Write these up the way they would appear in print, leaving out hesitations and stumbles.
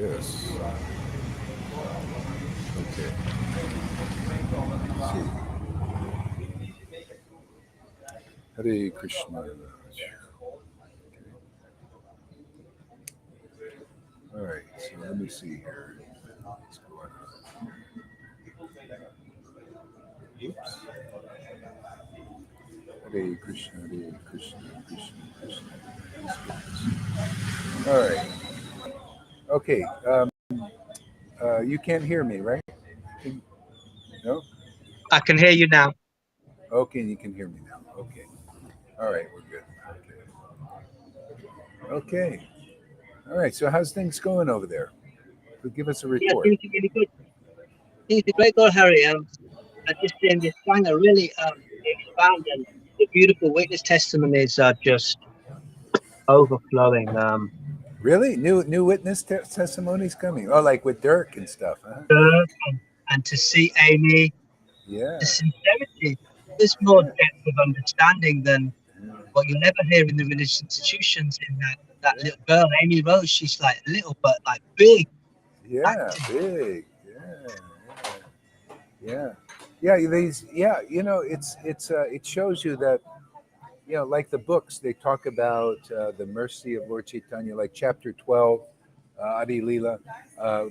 this. Okay. Let's see. Hare Krishna. Okay. All right. So let me see here. What's going on? Oops. Hare Krishna. Hare Krishna. Krishna Krishna. Let's get this. All right. Okay. You can't hear me, right? Can, no. I can hear you now. Okay. You can hear me now. Okay. All right. We're good. Okay. Okay. All right. So how's things going over there? Give us a Yeah, report. things are really good. Things are great, God, Harry. I just this trying to really expand, and the beautiful witness testimonies are just overflowing. Really? New witness testimonies coming? Oh, like with Dirk and stuff, huh? uh, and to see Amy, the Yeah. sincerity. There's more Yeah. depth of understanding than what you'll never hear in the religious institutions. In that little girl, Amy Rose, she's like little but like big Yeah. acting. Big. Yeah. Yeah. Yeah. Yeah. These. Yeah. It shows you that like the books they talk about the mercy of Lord Caitanya, like chapter 12, Adi Lila.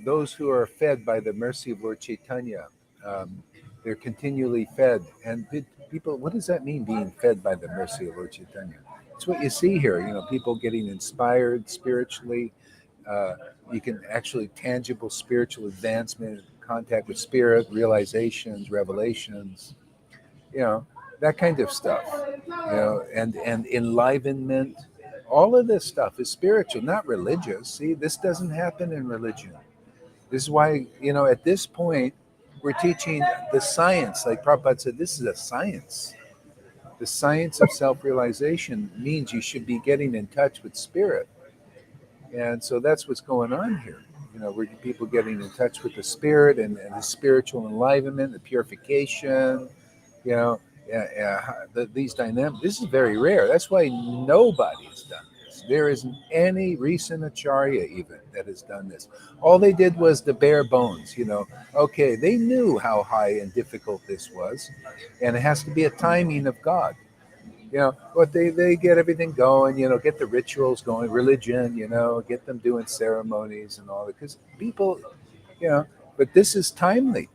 Those who are fed by the mercy of Lord Caitanya, um, they're continually fed. And people, what does that mean, being fed by the mercy of Lord Chaitanya? It's what you see here. People getting inspired spiritually. Uh, you can actually tangible spiritual advancement, contact with spirit, realizations, revelations. You know that kind of stuff. And enlivenment. All of this stuff is spiritual, not religious. See, this doesn't happen in religion. This is why, at this point, we're teaching the science. Like Prabhupada said, this is a science. The science of self realization means you should be getting in touch with spirit. And so that's what's going on here. We're people getting in touch with the spirit and the spiritual enlivenment, the purification, you know, these dynamics. This is very rare. That's why nobody has done this. There isn't any recent acharya even that has done this. All they did was the bare bones. Okay, they knew how high and difficult this was, and it has to be a timing of God. But they get everything going. Get the rituals going, religion. Get them doing ceremonies and all that, because people, you know. But this is timely.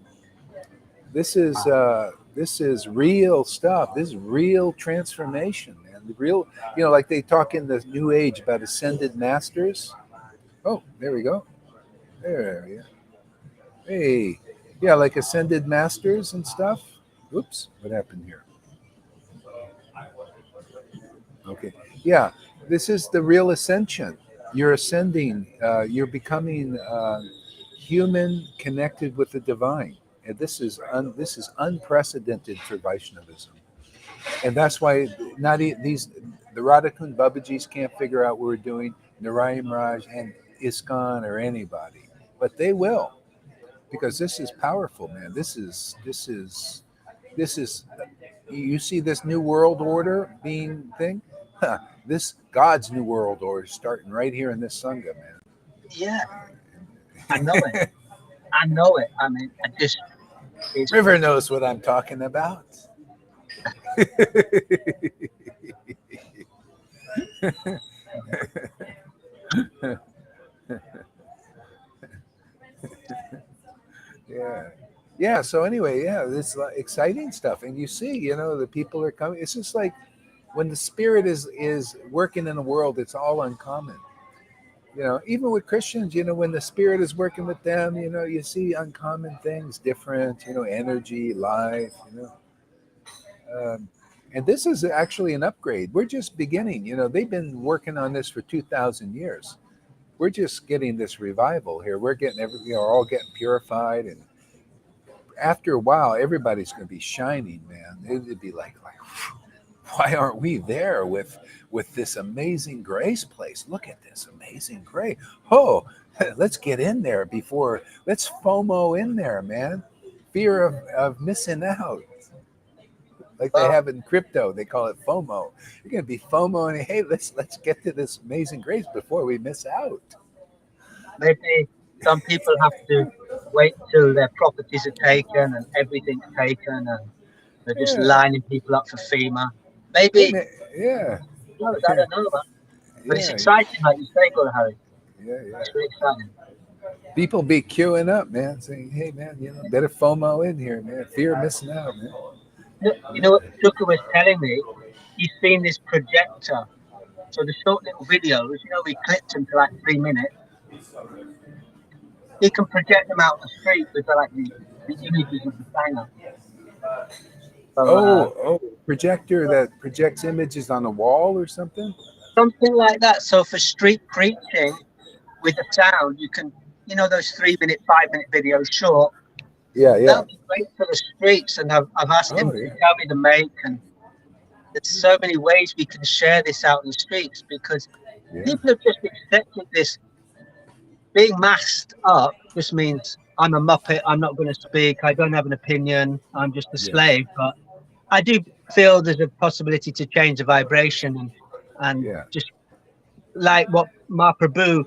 This is real stuff. This is real transformation, man. The real, like they talk in the New Age about ascended masters. Oh, there we go. There, yeah. Hey, yeah, like ascended masters and stuff. Oops, what happened here? Okay, yeah, this is the real ascension. You're ascending. You're becoming human, connected with the divine. And this is unprecedented for Vaishnavism. And that's why not these the Radhakund Babajis can't figure out what we're doing, Narayan Raj and ISKCON or anybody, but they will, because this is powerful, man. This is you see this new world order being thing. Huh, this God's new world order is starting right here in this sangha, Yeah, I know it. I know it. I mean, I just it's River knows what I'm talking about. Yeah. Yeah. So anyway, yeah, this exciting stuff, and you see, the people are coming. It's just like when the spirit is working in the world, it's all uncommon. Even with Christians, when the spirit is working with them, you see uncommon things, different, energy, life, and this is actually an upgrade. We're just beginning. They've been working on this for 2,000 years. We're just getting this revival here. We're getting all getting purified, and after a while, everybody's going to be shining, man. It'd be like, why aren't we there with this amazing grace place? Look at this amazing grace. Oh, let's get in there before. Let's FOMO in there, man. Fear of missing out. Like they well, have in crypto, they call it FOMO. You're going to be FOMO, and hey, let's get to this amazing grace before we miss out. maybe. Some people have to wait till their properties are taken and everything's taken, and they're just Yeah. lining people up for FEMA. Hey, Maybe, man. Yeah. no, I don't know, man. But it's Yeah. exciting, like you say, God, Harry. Yeah. Yeah. It's really exciting. People be queuing up, man, saying, "Hey, man, better FOMO in here, man. Fear of missing out, man." You know what Tucker was telling me? He's seen this projector. So the short little videos, we clipped them to like 3 minutes. He can project them out the street with like the images of the singer. So Oh, projector that projects images on a wall or something. something like that. So for street preaching with the sound, you can, those 3 minute, 5 minute videos short. Yeah, That yeah. would be great for the streets. And I've asked him Oh, to yeah, tell me the make. And there's so many ways we can share this out in the streets because yeah, people have just accepted this. Being masked up just means I'm a muppet. I'm not going to speak. I don't have an opinion. I'm just a yeah, slave. But I do feel there's a possibility to change the vibration and yeah, just like what Mahaprabhu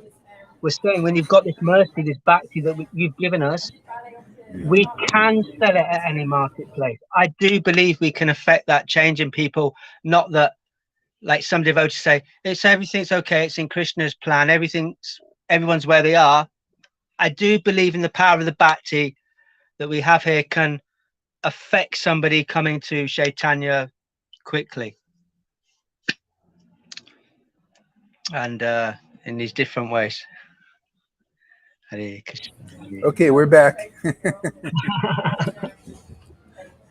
was saying, when you've got this mercy, this bhakti that you've given us, we yeah, can sell it at any marketplace. I do believe we can affect that change in people. Not that, like some devotees say, everything's okay. It's in Krishna's plan. Everyone's where they are. I do believe in the power of the bhakti that we have here can affect somebody coming to Chaitanya quickly and in these different ways. Hare Krishna. Okay, we're back.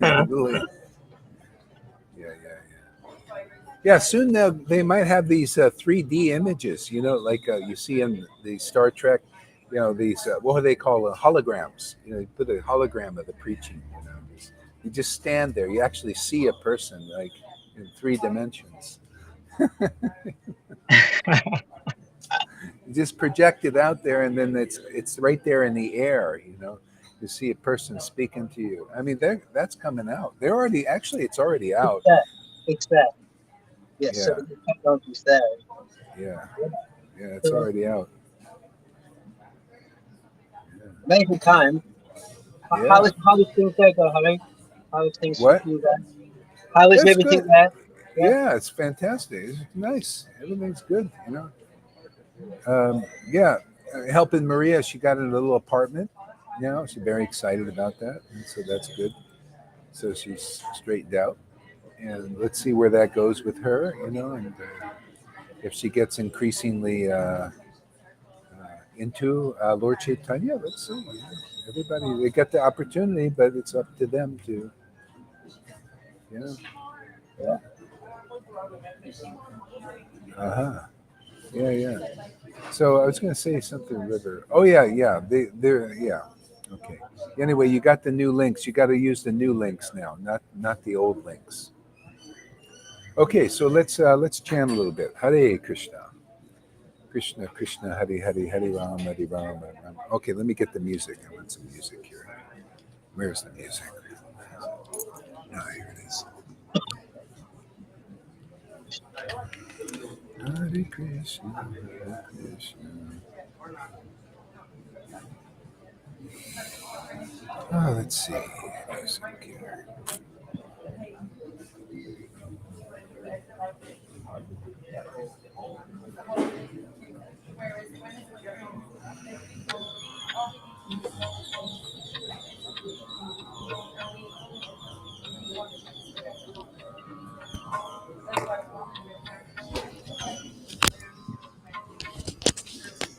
Huh? Yeah, yeah, yeah. Yeah, soon they might have these 3D images. Like you see in the Star Trek. These what do they call holograms? You put a hologram of the preaching. You just stand there. You actually see a person like in 3 dimensions. You just project it out there, and then it's right there in the air. You see a person speaking to you. I mean, that's coming out. They're already actually, it's already It's out. there. It's there. Yes, so Yeah, the technology is there. yeah, Yeah. yeah. It's So, already out. amazing time. Yeah. How is things there, go, Harry? How is things with What? you there? How is That's everything good. there? Yeah. Yeah, it's fantastic. It's nice. Everything's good. Yeah, helping Maria. She got a little apartment. She's very excited about that, and so that's good. So she's straightened out, and let's see where that goes with her. And if she gets increasingly into Lord Chaitanya, let's see. Everybody, they get the opportunity, but it's up to them to, you know. Yeah. Uh huh. Yeah, yeah. So I was going to say something, River. Oh yeah, yeah. They're yeah. Okay. Anyway, you got the new links. You got to use the new links now, not the old links. Okay, so let's chant a little bit. Hare Krishna, Krishna Krishna, Hare Hare, Hare Ram, Hare Ram, Hare Ram. Okay, let me get the music. I want some music here. Where's the music? Ah, here it is. Hare Krishna, Hare Krishna. Oh, let's see. Music here.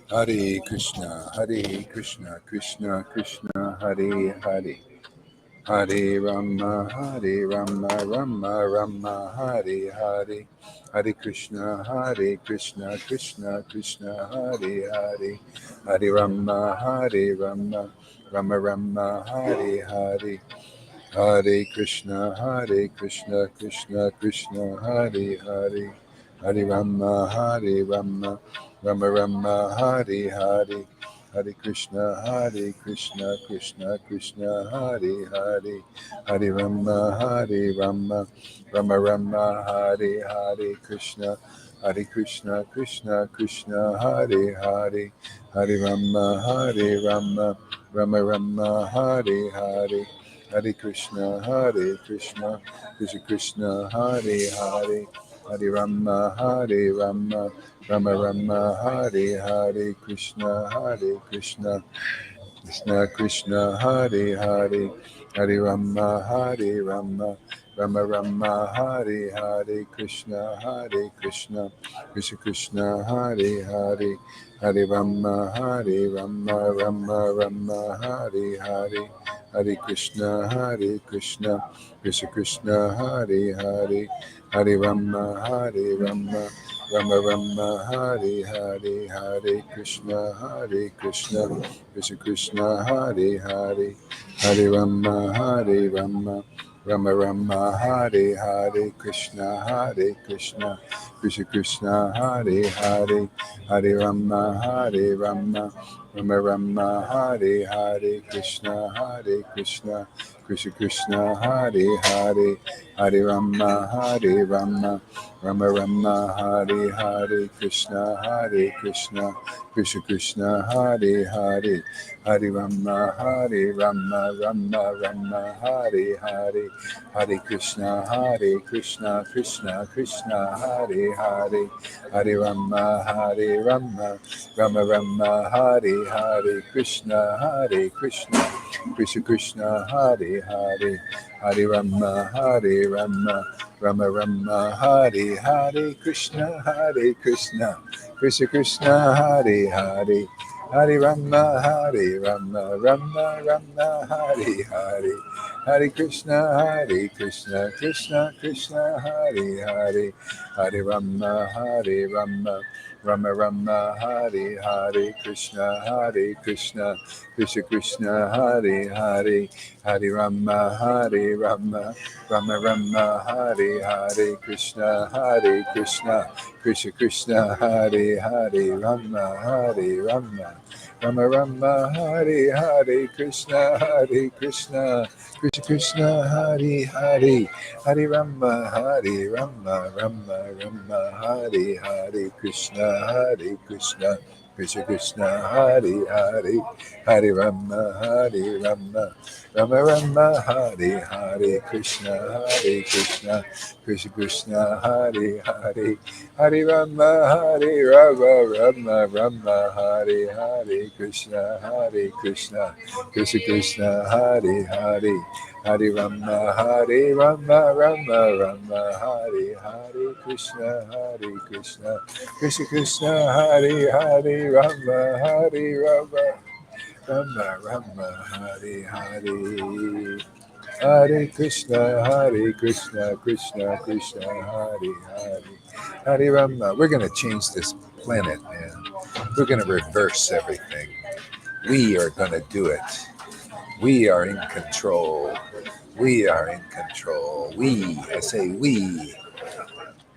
Hare Krishna, Hare Krishna, Krishna Krishna, Hare Hare. Hare Rama, Hare Rama, Rama Rama, Hare Hare. Hare Krishna, Krishna Krishna, Hare Hare. Hare Rama, Rama Rama, Hare Hare. Hare Krishna, Krishna Krishna, Hare Hare. Hare Rama, Rama Rama, Hare Hare. Hare Krishna, Krishna Krishna, Hare Hare. Hare Rama, Rama Rama, Hare Hare Krishna. Hare Krishna, Krishna Krishna, Hare Hare. Hare Rama, Hare Rama, Rama Rama, Hare Hare, Hare Krishna, Krishna Krishna, Hare Hare, Hare Rama, Rama Rama, Hare Hare, Krishna, Krishna Krishna, Hare Hare, Hare Rama, Rama Rama, Hare Hare, Krishna, Krishna Krishna, Hare Hare, Hare Rama, Rama Rama, Hare Hare, Hare Krishna, Krishna Krishna, Hare Hare, Hare Rama, Rama Rama, Hare Hare, Hare Krishna, Krishna Krishna, Hare Hare, Hare Rama, Rama Rama, Hare Hare, Krishna, Krishna Krishna, Hare Hare, Hare Rama, Rama Rama, Hare Hare, Krishna, Krishna Krishna, Hare Hare, Hare Rama, Rama Rama, Hare Hare, Krishna, Krishna, Hare Hare, Hare Rama, Rama Rama, Hare Hare, Hare Krishna, Krishna Krishna, Hare Hare, Hare Rama, Rama Rama, Hare Hare, Krishna, Krishna, Hare Hare, Hare Rama, Rama Rama, Hare Hare, Krishna, Krishna, Hare Hare, Hare Rama, Rama Rama, Hare Hare, Hare Krishna, Krishna Krishna, Hare Hare, Hare Rama, Rama Rama, Hare Hare, Krishna, Krishna, Hare Hare, Hare Rama, Rama Rama, Hare Hare, Krishna, Krishna, Hare Hare, Rama, Rama Rama, Hare Hare, Krishna, Krishna, Hare Hare, Hare Rama, Rama Rama, Hare Hare, Krishna, Krishna, Hare Hare, Hare Rama, Rama Rama, Hare Hare, Krishna, Krishna, Hare Hare, Hare Rama, Rama, Hare Hare, Krishna, Krishna, Hare Hare, Hare Rama, Rama, Hare Hare, Krishna, Krishna, Hare Hare, Rama, Hare Hare. Hare Krishna, Krishna Krishna, Hare Hare, Hare Rama. We're going to change this planet, man. We're going to reverse everything. We are going to do it. We are in control. We are in control. I say we.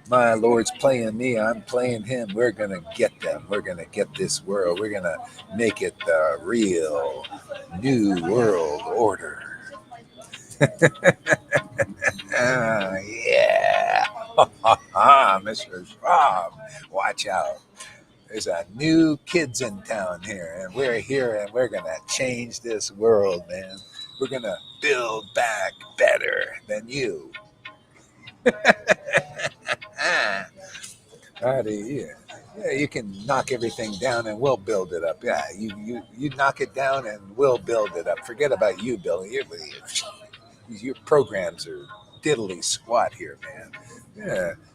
My Lord's playing me, I'm playing him. We're going to get them. We're going to get this world. We're going to make it the real new world order. Yeah. Mr. Schwab, watch out. There's a new kids in town here, and we're here, and we're going to change this world, man. We're going to build back better than you. Yeah, you can knock everything down and we'll build it up. Yeah, you knock it down and we'll build it up. Forget about you, Billy. Your programs are diddly squat here, man.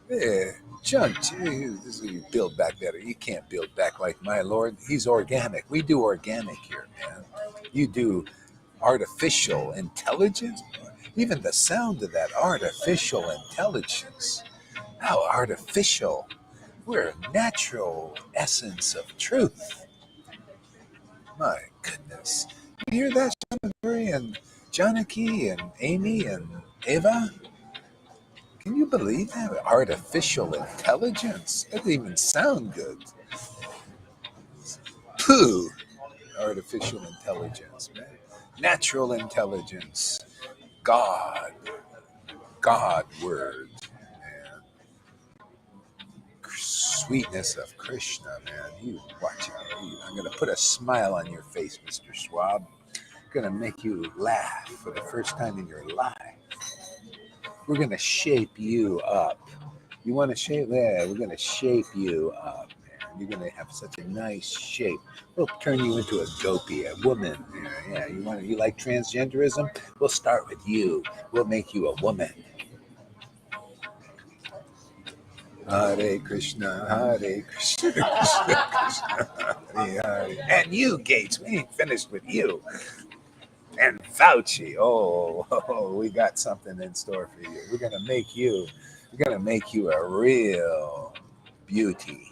Yeah. Junk, this is you build back better. You can't build back like my Lord. He's organic. We do organic here, man. You do artificial intelligence. Even the sound of that artificial intelligence. How artificial. We're a natural essence of truth. My goodness. You hear that, Shanaguri and Janaki and Amy and Eva? Can you believe that? Artificial intelligence? That doesn't even sound good. Pooh! Artificial intelligence, man. Natural intelligence. God word. Man. sweetness of Krishna, man. You watch out. I'm going to put a smile on your face, Mr. Schwab. Going to make you laugh for the first time in your life. We're going to shape you up. You want to shape? Yeah, we're going to shape you up, man. You're going to have such a nice shape. We'll turn you into a gopi, a woman. Yeah. You like transgenderism? We'll start with you. We'll make you a woman. Hare Krishna, Hare Krishna, Krishna Krishna, Hare Hare. And you, Gates, we ain't finished with you. And Fauci, we got something in store for you. We're gonna make you a real beauty.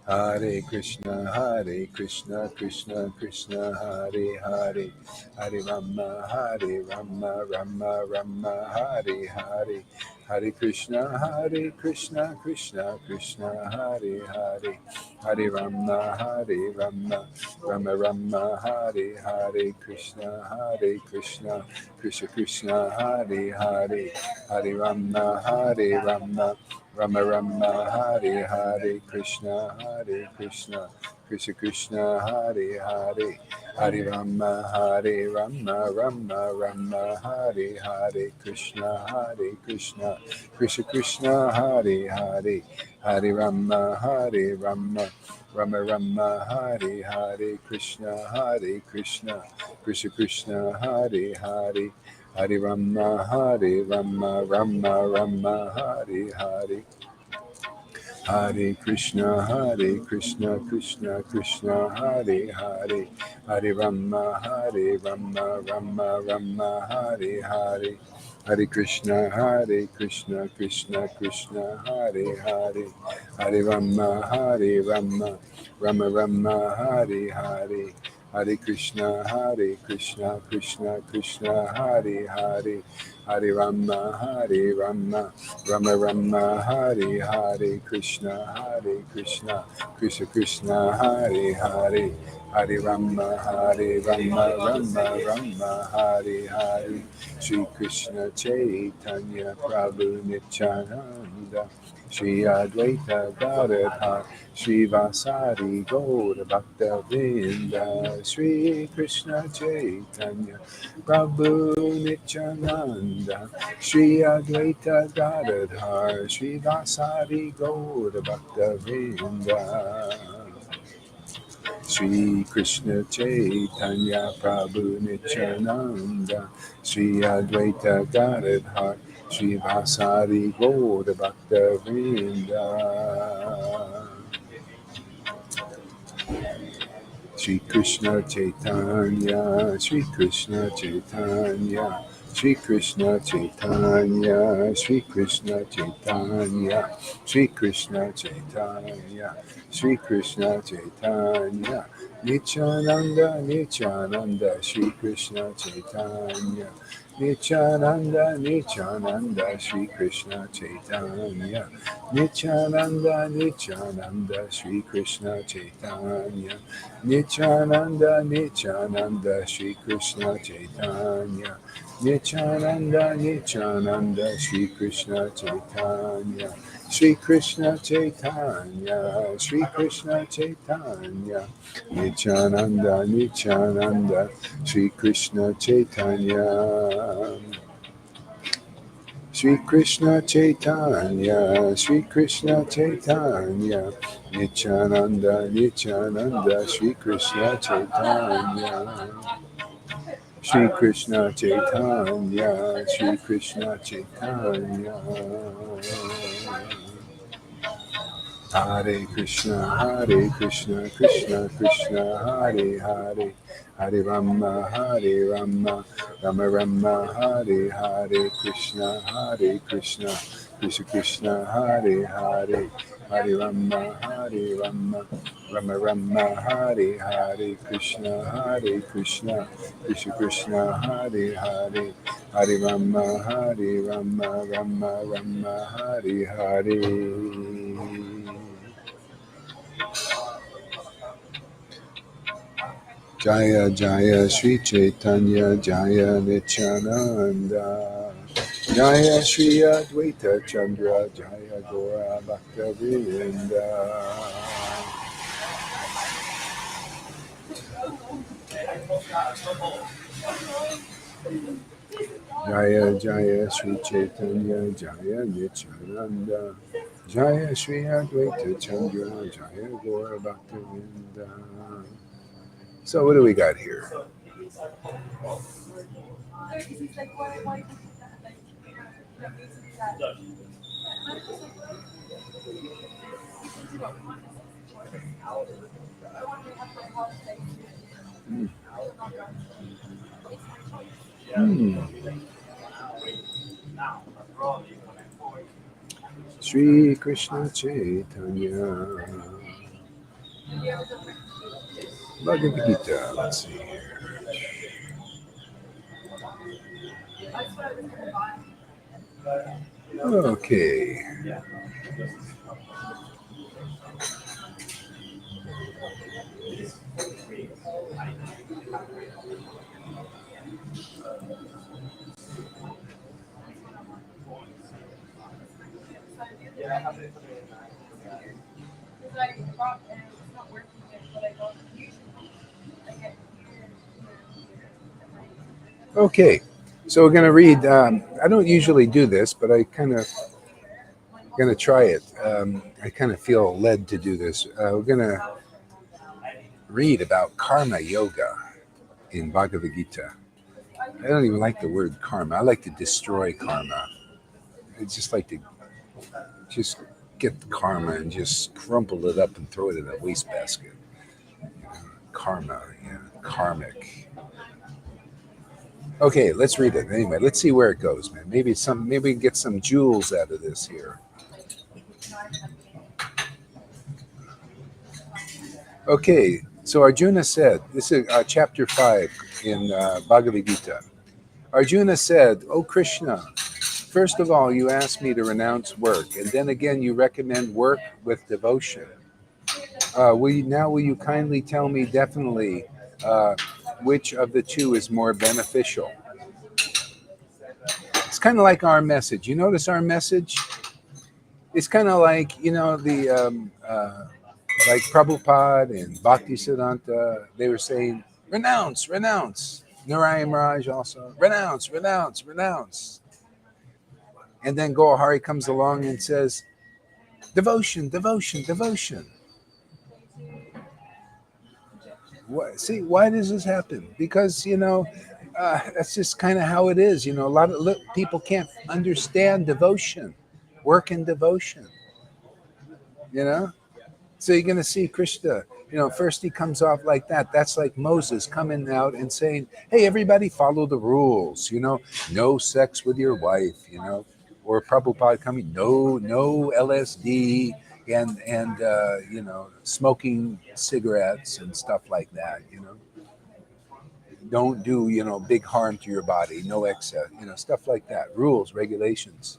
Hare Krishna, Krishna Krishna, Hare Hare, Hare Rama, Rama Rama, Hare Hare, Hare Krishna, Krishna Krishna, Hare Hare, Hare Rama, Rama Rama, Hare Hare, Krishna, Krishna Krishna, Hare Hare, Hare Rama, Rama Rama, Hare Hare, Krishna, Krishna Krishna, Hare Hare, Hare Rama, Rama Hare Hare, Krishna, Krishna Krishna, Hare Hare, Hare Rama, Rama Hare Hare, Krishna, Krishna Krishna, Hare Hare, Hare Rama, Rama Hare Hare. Hare Krishna, Krishna Krishna, Hare Hare, Hare Rama, Rama Hare Hare, Hare Krishna, Krishna Krishna, Hare Hare, Hare Rama, Rama Hare Hare, Hare Krishna, Krishna Krishna, Hare Hare, Hare Rama, Rama Hare Hare, Krishna, Krishna Hare Hare, Hare Rama, Rama Hare Hare, Shri Krishna Chaitanya Prabhu Nityananda, Shri Advaita Gadadhar, Shri Vasari Gaura Bhakta Vrinda, Shri Krishna Chaitanya Prabhu Nityananda, Shri Advaita Gadadhar, Shri Vasari Gaura Bhakta Vrinda, Shri Krishna Chaitanya Prabhu Nityananda, Shri Advaita Gadadhar, Shri Vasari Gaura Bhakta Vrinda. Shri Krishna Chaitanya, Shri Krishna Chaitanya, Shri Krishna Chaitanya, Shri Krishna Chaitanya, Shri Krishna Chaitanya, Shri Krishna Chaitanya, Nityananda, Nityananda, Shri Krishna Chaitanya, Nityananda, Nityananda, Shri Krishna Chaitanya, Nityananda, Nityananda, Shri Krishna Chaitanya, Nityananda, Nityananda, Shri Krishna Chaitanya, Nityananda, Nityananda, Shri Krishna Chaitanya, Shri Krishna Chaitanya, Shri Krishna Chaitanya, Nityananda, Nityananda, Shri Krishna Chaitanya, Shri Krishna Chaitanya, Shri Krishna Chaitanya, Nityananda, Nityananda, Shri Krishna Chaitanya, Shri Krishna Chaitanya, Shri Krishna Chaitanya. Hare Krishna, Krishna Krishna, Hare Hare, Hare Rama, Rama Rama, Hare Hare, Krishna, Krishna Krishna, Hare Hare, Hare Rama, Rama Rama, Hare Hare, Krishna, Krishna Krishna, Hare Hare, Hare Rama, Rama, Hare Hare. Jaya Jaya Sri Chaitanya Jaya Nityananda, Jaya Shri Advaita Chandra Jaya Gora Bhakta Vrinda. Jaya Jaya Sri Chaitanya Jaya Nityananda Jaya Shri Advaita Chandra Jaya Gora Bhakta Vrinda. So what do we got here? Hmm. Sri Krishna Chaitanya Bhagavad Gita. Let's see here. Okay. Okay. So we're going to read. I don't usually do this, but I kind of going to try it. I kind of feel led to do this. We're going to read about karma yoga in Bhagavad Gita. I don't even like the word karma. I like to destroy karma. I just like to just get the karma and just crumple it up and throw it in a wastebasket. Karma, yeah, karmic. Okay, let's read it. Anyway, let's see where it goes, man. Maybe we can get some jewels out of this here. Okay, so Arjuna said, this is chapter 5 in Bhagavad Gita. Arjuna said, "O Krishna, first of all, you asked me to renounce work, and then again you recommend work with devotion. Will you kindly tell me definitely which of the two is more beneficial?" It's kind of like our message. You notice our message? It's kind of like, the like Prabhupada and Bhaktisiddhanta, they were saying, renounce, renounce. Narayan Raj also, renounce, renounce, renounce. And then Gohari comes along and says, devotion, devotion, devotion. See, why does this happen? Because, that's just kind of how it is. A lot of people can't understand devotion, work in devotion, you know? So you're going to see Krishna, first he comes off like that. That's like Moses coming out and saying, hey, everybody follow the rules, no sex with your wife, or Prabhupada coming, no LSD and smoking cigarettes and stuff like that, don't do, big harm to your body, no excess, stuff like that, rules, regulations.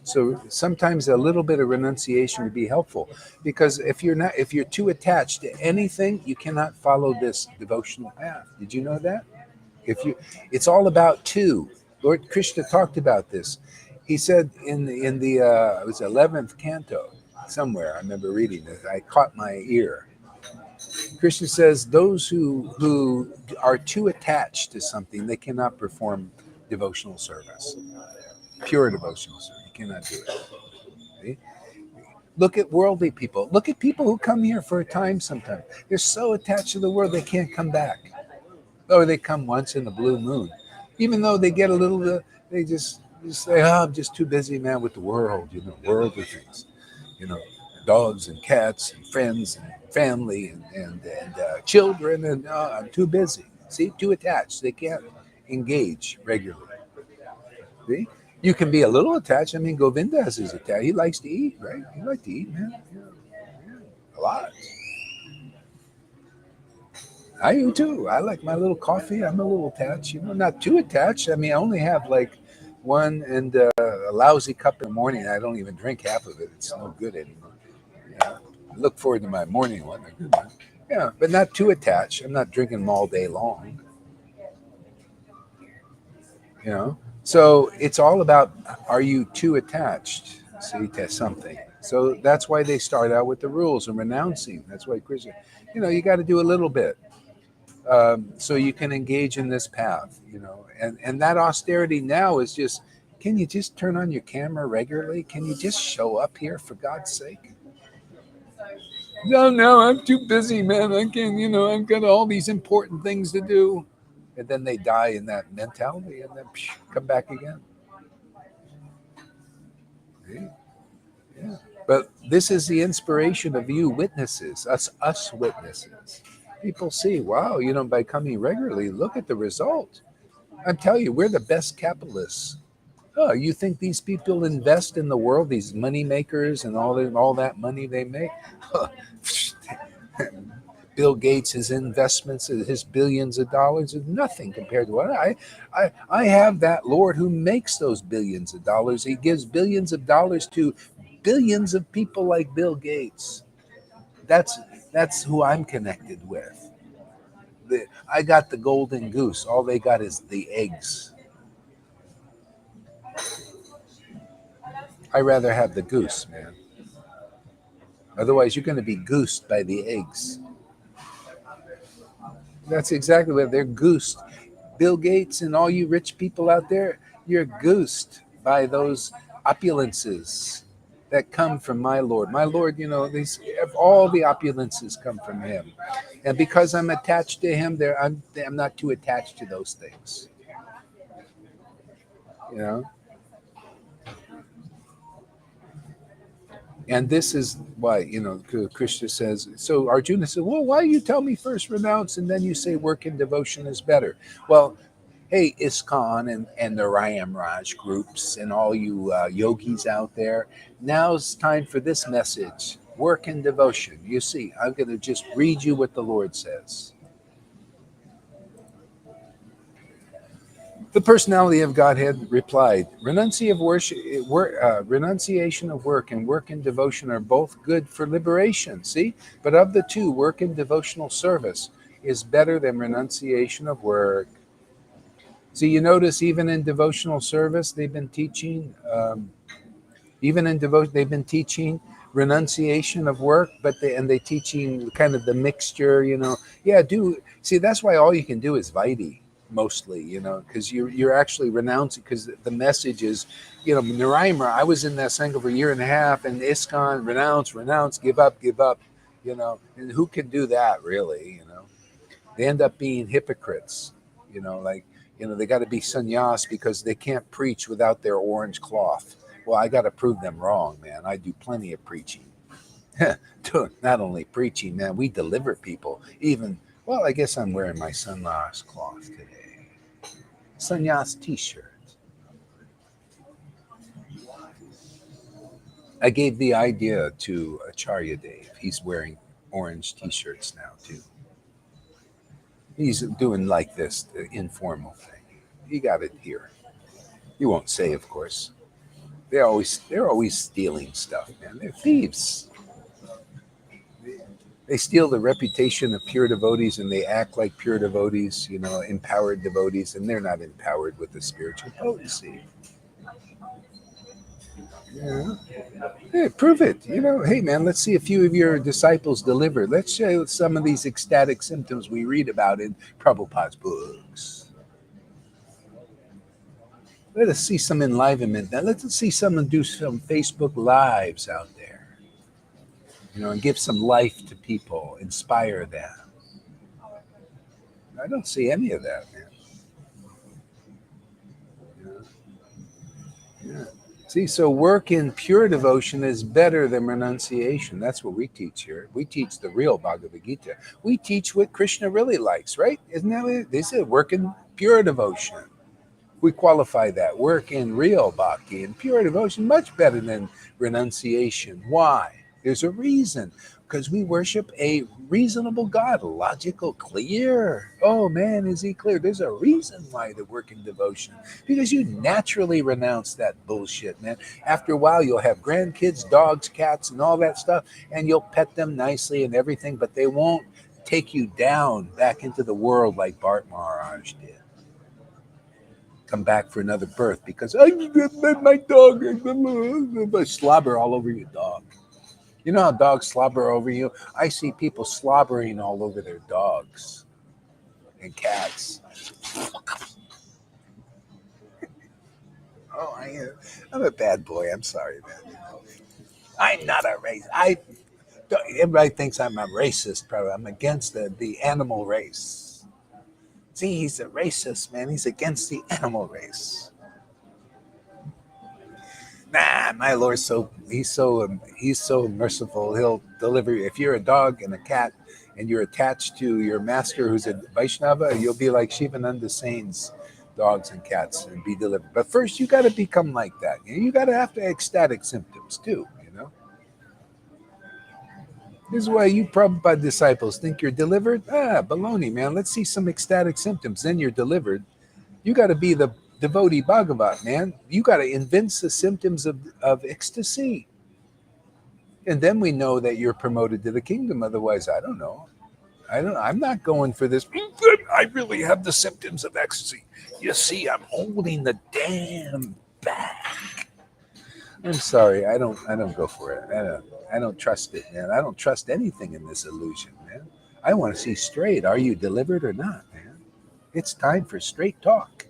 So sometimes a little bit of renunciation would be helpful, because if you're too attached to anything, you cannot follow this devotional path. Did you know that? It's all about two. Lord Krishna talked about this. He said in the it was 11th canto somewhere. I remember reading it. I caught my ear. Krishna says those who are too attached to something, they cannot perform devotional service, pure devotional service. You cannot do it. See? Look at worldly people. Look at people who come here for a time sometimes. They're so attached to the world they can't come back. Or they come once in a blue moon. Even though they get a little bit, they just say, oh, I'm just too busy, man, with the world, worldly things. Dogs and cats and friends and family and children, and I'm too busy. See, too attached. They can't engage regularly. See? You can be a little attached. I mean, Govinda is attached. He likes to eat, right? He likes to eat, man. Yeah, a lot. I do too. I like my little coffee. I'm a little attached, not too attached. I mean, I only have like one and a lousy cup in the morning. I don't even drink half of it. It's no good anymore. Yeah. I look forward to my morning one. A good one. Yeah, but not too attached. I'm not drinking them all day long. You know, so it's all about, are you too attached, see, to something? So that's why they start out with the rules and renouncing. That's why Christian, you got to do a little bit, so you can engage in this path. And that austerity now is just, can you just turn on your camera regularly? Can you just show up here for God's sake? No, I'm too busy, man. I can't, I've got all these important things to do. And then they die in that mentality and then come back again. See? Yeah. But this is the inspiration of you witnesses, us witnesses. People see, wow, by coming regularly, look at the result. I'm telling you, we're the best capitalists. Oh, you think these people invest in the world, these money makers and all that money they make? Bill Gates' investments, his billions of dollars, is nothing compared to what I have. That Lord who makes those billions of dollars. He gives billions of dollars to billions of people like Bill Gates. That's who I'm connected with. I got the golden goose. All they got is the eggs. I rather have the goose, man. Otherwise, you're going to be goosed by the eggs. That's exactly what they're goosed. Bill Gates and all you rich people out there, you're goosed by those opulences that come from my Lord. My Lord, these all the opulences come from Him, and because I'm attached to Him, I'm not too attached to those things. You know. And this is why, Krishna says, so Arjuna said, well, why you tell me first renounce and then you say work in devotion is better? Well, hey, ISKCON and the Rayam Raj groups and all you yogis out there, now's time for this message, work in devotion. You see, I'm going to just read you what the Lord says. The personality of Godhead replied, renunciation of work and work in devotion are both good for liberation, see? But of the two, work in devotional service is better than renunciation of work. See, you notice even in devotional service, they've been teaching, they've been teaching renunciation of work, but they teaching kind of the mixture, Yeah, see, that's why all you can do is Vaidhi. Mostly, because you're actually renouncing, because the message is, Narayana. I was in that Sangha for a year and a half, and ISKCON, renounce, give up, and who can do that really? They end up being hypocrites, they got to be sannyas because they can't preach without their orange cloth. Well, I got to prove them wrong, man. I do plenty of preaching. Not only preaching, man, we deliver people. Well, I guess I'm wearing my sannyas cloth today. Sannyas t-shirt. I gave the idea to Acharya Dave. He's wearing orange t-shirts now too. He's doing like this, the informal thing. He got it here. You won't say, of course. They're always stealing stuff, man. They're thieves. They steal the reputation of pure devotees and they act like pure devotees, empowered devotees, and they're not empowered with the spiritual potency. Yeah. Hey, prove it. Hey, man, let's see a few of your disciples deliver. Let's show some of these ecstatic symptoms we read about in Prabhupada's books. Let us see some enlivenment. Now, let's see someone do some Facebook Lives out there. And give some life to people, inspire them. I don't see any of that, man. Yeah. See, so work in pure devotion is better than renunciation. That's what we teach here. We teach the real Bhagavad Gita. We teach what Krishna really likes, right? Isn't that it? They say work in pure devotion. We qualify that. Work in real bhakti and pure devotion, much better than renunciation. Why? There's a reason. Because we worship a reasonable God, logical, clear. Oh man, is he clear? There's a reason why they work in devotion. Because you naturally renounce that bullshit, man. After a while, you'll have grandkids, dogs, cats, and all that stuff, and you'll pet them nicely and everything, but they won't take you down back into the world like Bart Maharaj did. come back for another birth because my dog slobber all over your dog. You know how dogs slobber over you? I see people slobbering all over their dogs and cats. Oh, I'm a bad boy. I'm sorry, man. I'm not a racist. Everybody thinks I'm a racist. Probably I'm against the animal race. See, he's a racist, man. He's against the animal race. Nah, my Lord's he's so merciful. He'll deliver you. If you're a dog and a cat and you're attached to your master who's a Vaishnava, you'll be like Shivananda Sain's dogs and cats and be delivered. But first you gotta become like that. You gotta have to ecstatic symptoms too, you know. This is why you Prabhupada disciples think you're delivered. Baloney, man. Let's see some ecstatic symptoms. Then you're delivered. You got to be the devotee Bhagavat, man. You got to evince the symptoms of ecstasy. And then we know that you're promoted to the kingdom. Otherwise, I don't know. I'm not going for this. I really have the symptoms of ecstasy. You see, I'm holding the damn back. I'm sorry. I don't go for it. I don't trust it, man. I don't trust anything in this illusion, man. I want to see straight. Are you delivered or not, man? It's time for straight talk.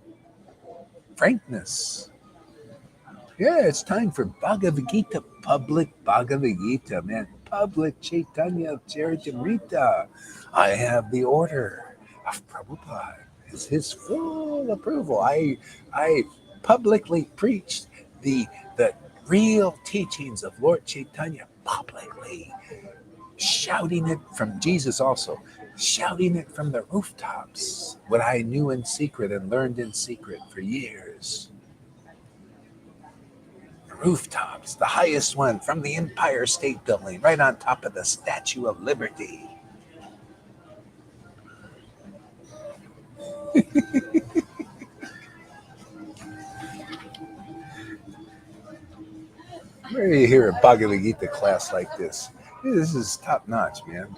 Frankness. Yeah, it's time for Bhagavad Gita, public Bhagavad Gita, man. Public Chaitanya Charitamrita. I have the order of Prabhupada. It's his full approval. I publicly preached the real teachings of Lord Chaitanya publicly, shouting it from Jesus also, shouting it from the rooftops, what I knew in secret and learned in secret for years. Rooftops, the highest one from the Empire State Building, right on top of the Statue of Liberty. Where do you hear a Bhagavad Gita class like this? This is top notch, man.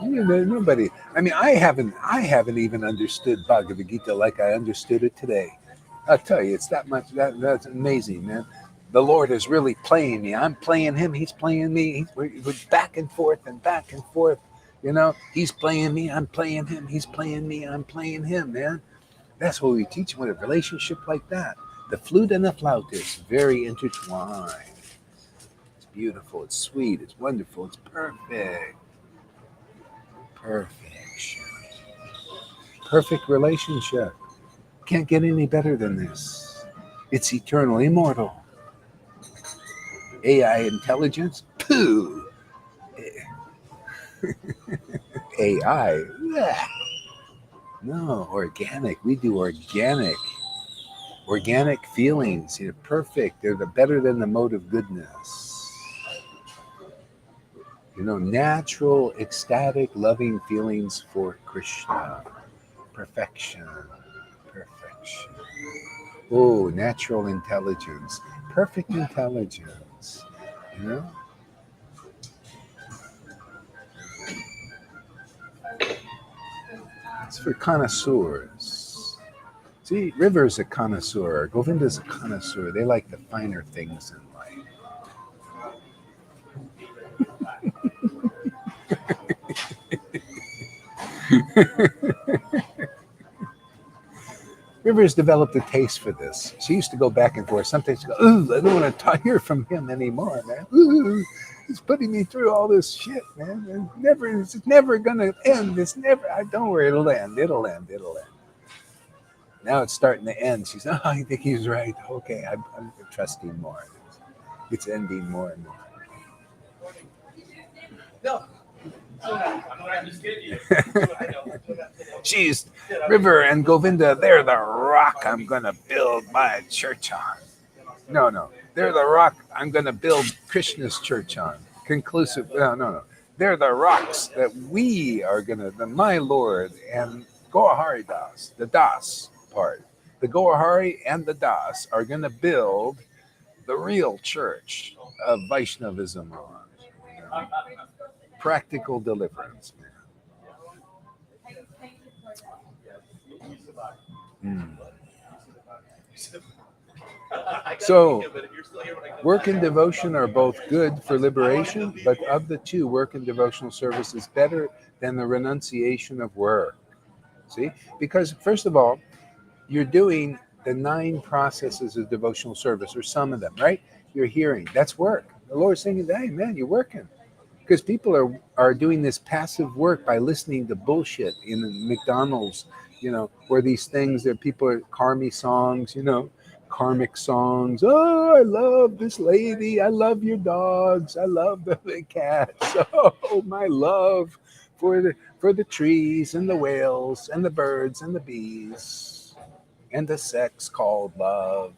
Nobody. I mean, I haven't even understood Bhagavad Gita like I understood it today. I'll tell you, it's that much. That's amazing, man. The Lord is really playing me. I'm playing Him. He's playing me. We're back and forth and back and forth. You know, He's playing me. I'm playing Him. He's playing me. I'm playing Him, man. That's what we teach with a relationship like that. The flute and the flautist very intertwined. It's beautiful. It's sweet. It's wonderful. It's perfect. Perfection. Perfect relationship. Can't get any better than this. It's eternal, immortal. AI intelligence? Pooh. AI? Yeah. No, organic. We do organic. Organic feelings. They're perfect. They're better than the mode of goodness. You know, natural, ecstatic, loving feelings for Krishna. Perfection. Perfection. Oh, natural intelligence. Perfect intelligence. You know? It's for connoisseurs. See, River's a connoisseur. Govinda's a connoisseur. They like the finer things in life. River's developed a taste for this. She used to go back and forth. Sometimes she go, "Ooh, I don't want to hear from him anymore, man. Ooh, he's putting me through all this shit, man. It's never gonna end. It's never. Don't worry, it'll end. It'll end. It'll end." Now it's starting to end. She's, "Oh, I think he's right. Okay, I'm trusting more. It's ending more and more." No. She's River and Govinda, they're the rock I'm going to build my church on. No. They're the rock I'm going to build Krishna's church on. Conclusive. No. They're the rocks that we are going to, my Lord and Gaurahari Das, the Das part. The Gaurahari and the Das are going to build the real church of Vaishnavism on. Practical deliverance, man. Mm. So, work and devotion are both good for liberation, but of the two, work and devotional service is better than the renunciation of work. See? Because, first of all, you're doing the 9 processes of devotional service, or some of them, right? You're hearing. That's work. The Lord's saying, hey, man, you're working. Because people are doing this passive work by listening to bullshit in McDonald's, where these things that people are karmic songs, karmic songs. Oh, I love this lady. I love your dogs. I love the cats. Oh, my love for the trees and the whales and the birds and the bees and the sex called love.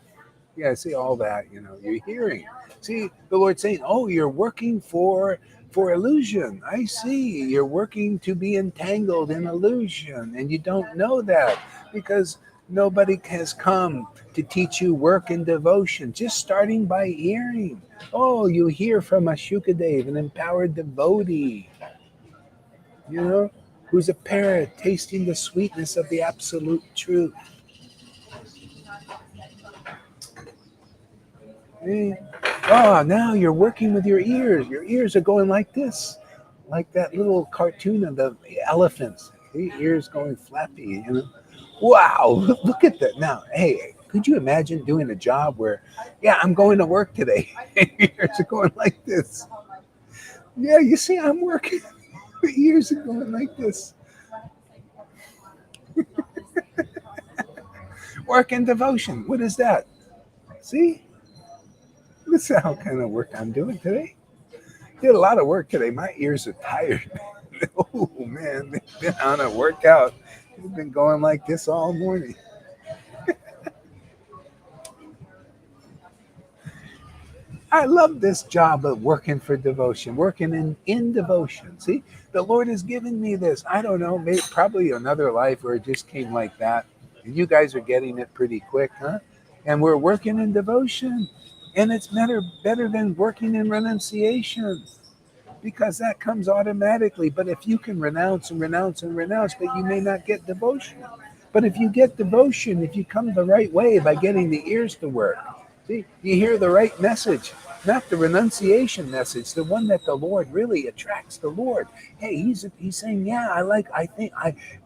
Yeah, see all that, you're hearing. See the Lord saying, "Oh, you're working for illusion. I see. You're working to be entangled in illusion, and you don't know that because nobody has come to teach you work and devotion. Just starting by hearing. Oh, you hear from a Shukadev, an empowered devotee, who's a parrot tasting the sweetness of the absolute truth. Eh? Oh, now you're working with your ears. Your ears are going like this, like that little cartoon of the elephants. The ears going flappy. Wow, look at that. Now, hey, could you imagine doing a job where, yeah, I'm going to work today. Your ears are going like this. Yeah, you see, I'm working. Your ears are going like this. Work and devotion. What is that? See? This is how kind of work I'm doing today. Did a lot of work today. My ears are tired. Oh man, they've been on a workout. They've been going like this all morning. I love this job of working for devotion, working in devotion. See, the Lord has given me this. I don't know, maybe probably another life where it just came like that. And you guys are getting it pretty quick, huh? And we're working in devotion. And it's better than working in renunciation, because that comes automatically. But if you can renounce and renounce and renounce, but you may not get devotion. But if you get devotion, if you come the right way by getting the ears to work, see, you hear the right message, not the renunciation message, the one that the Lord really attracts the Lord. Hey, he's saying, yeah,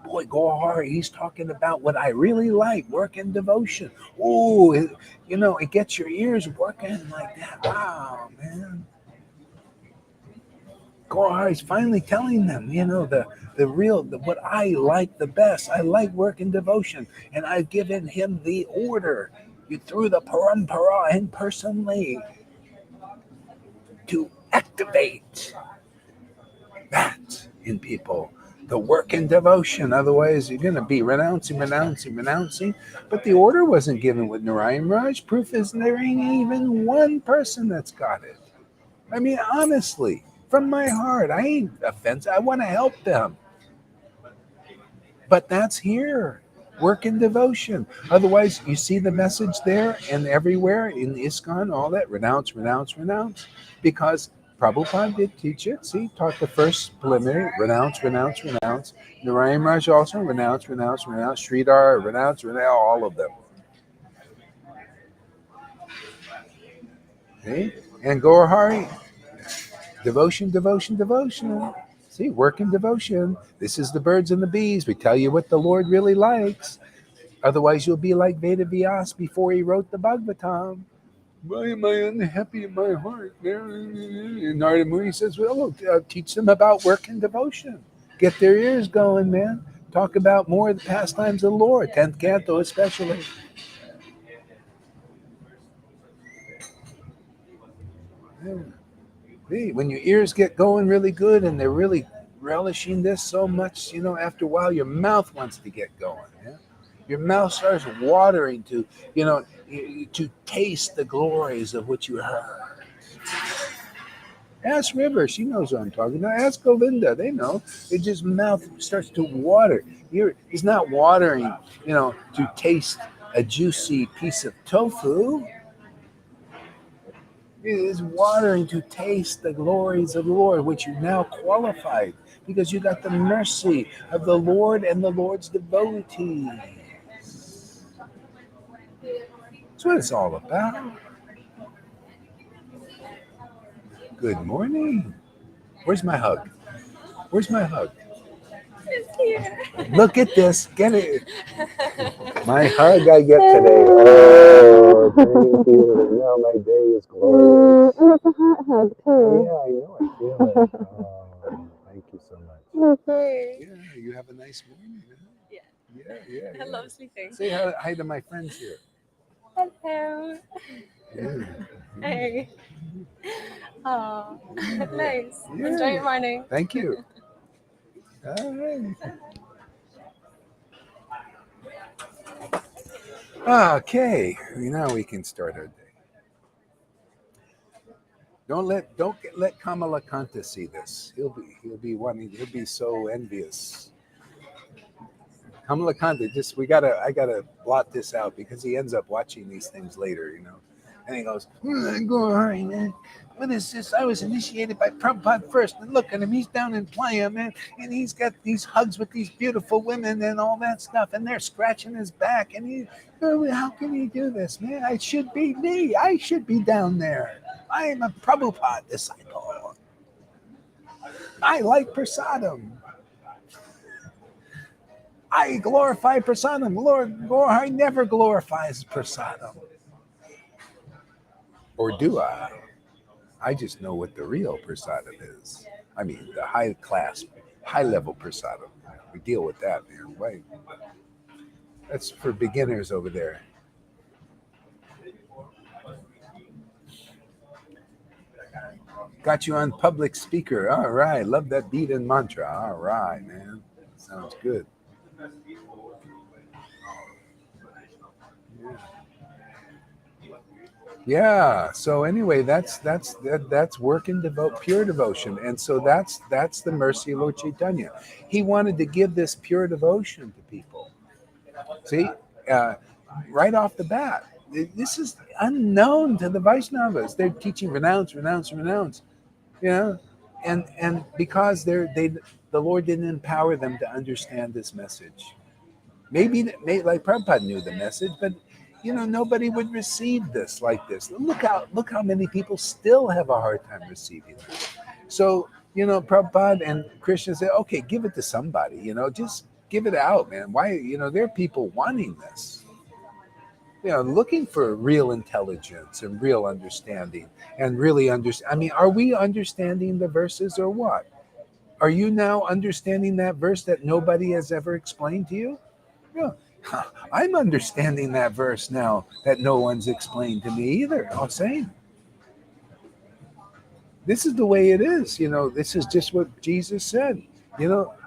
boy, go hard. He's talking about what I really like, work and devotion. Oh, it gets your ears working like that. Wow, man. Gohar is finally telling them, what I like the best. I like work and devotion, and I've given him the order through the parampara and personally to activate that in people. The work and devotion. Otherwise, you're going to be renouncing, renouncing, renouncing. But the order wasn't given with Narayan Raj. Proof is there ain't even one person that's got it. I mean, honestly, from my heart, I ain't offensive. I want to help them. But that's here. Work in devotion. Otherwise, you see the message there and everywhere in ISKCON, all that. Renounce, renounce, renounce. Because Prabhupada did teach it. See, taught the first preliminary. Renounce, renounce, renounce. Narayan Raj also renounce, renounce, renounce. Sridhar, renounce, renounce, all of them. Okay? And Gaurahari, devotion, devotion, devotion. See, work in devotion. This is the birds and the bees. We tell you what the Lord really likes. Otherwise, you'll be like Veda Vyas before he wrote the Bhagavatam. Why am I unhappy in my heart? And Narada Muni says, well, teach them about work and devotion. Get their ears going, man. Talk about more of the pastimes of the Lord, 10th canto especially. Yeah. See, when your ears get going really good and they're really relishing this so much, after a while your mouth wants to get going. Yeah? Your mouth starts watering to taste the glories of what you heard. Ask River, she knows what I'm talking about. Ask Govinda, they know. It just mouth starts to water. He's not watering, to taste a juicy piece of tofu. It is watering to taste the glories of the Lord, which you now qualified. because you got the mercy of the Lord and the Lord's devotees. That's what it's all about. Good morning. Where's my hug? Where's my hug? It's here. Look at this. Get it. My hug I get today. Oh, thank you. Now my day is glorious. And it's a heart hug too. Yeah, I know. I feel it. Oh, thank you so much. Okay. Yeah, you have a nice morning. Huh? Yeah. Yeah. I love sleeping. Say hi to my friends here. Hello. Yeah. Hey. Oh, nice. Yeah. Enjoy your morning. Thank you. All right. Okay, now we can start our day. Don't let Kamala Kanta see this. He'll be so envious. Kamala Kanta, I gotta blot this out because he ends up watching these things later, And he goes, go on, man. What is this? I was initiated by Prabhupada first. And look at him, he's down in Playa, man. And he's got these hugs with these beautiful women and all that stuff. And they're scratching his back. And how can he do this, man? I should be me. I should be down there. I am a Prabhupada disciple. I like prasadam. I glorify prasadam. Lord I never glorifies prasadam. Or do I? I just know what the real prasadam is. I mean, the high class, high level prasadam. We deal with that, man. Right? That's for beginners over there. Got you on public speaker. All right. Love that beat and mantra. All right, man. Sounds good. Yeah. So anyway, that's work in pure devotion, and so that's the mercy of Lord Caitanya. He wanted to give this pure devotion to people. See, right off the bat, this is unknown to the Vaishnavas. They're teaching renounce, renounce, renounce. And because the Lord didn't empower them to understand this message. Maybe like Prabhupada knew the message, but nobody would receive this like this. Look how many people still have a hard time receiving it. So Prabhupada and Krishna say, okay, give it to somebody. Just give it out, man. Why? There are people wanting this. Looking for real intelligence and real understanding and really understand. I mean, are we understanding the verses or what? Are you now understanding that verse that nobody has ever explained to you? Yeah. I'm understanding that verse now that no one's explained to me either. I'm saying this is the way it is. This is just what Jesus said.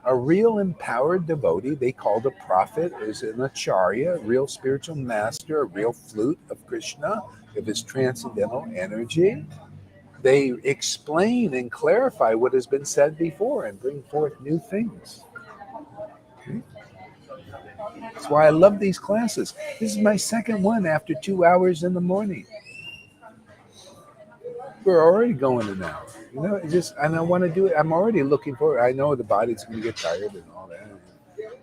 A real empowered devotee, they called a prophet, is an acharya, a real spiritual master, a real flute of Krishna, of his transcendental energy. They explain and clarify what has been said before and bring forth new things. That's why I love these classes. This is my second one after 2 hours in the morning. We're already going an hour. And I want to do it. I'm already looking for it. I know the body's going to get tired and all that.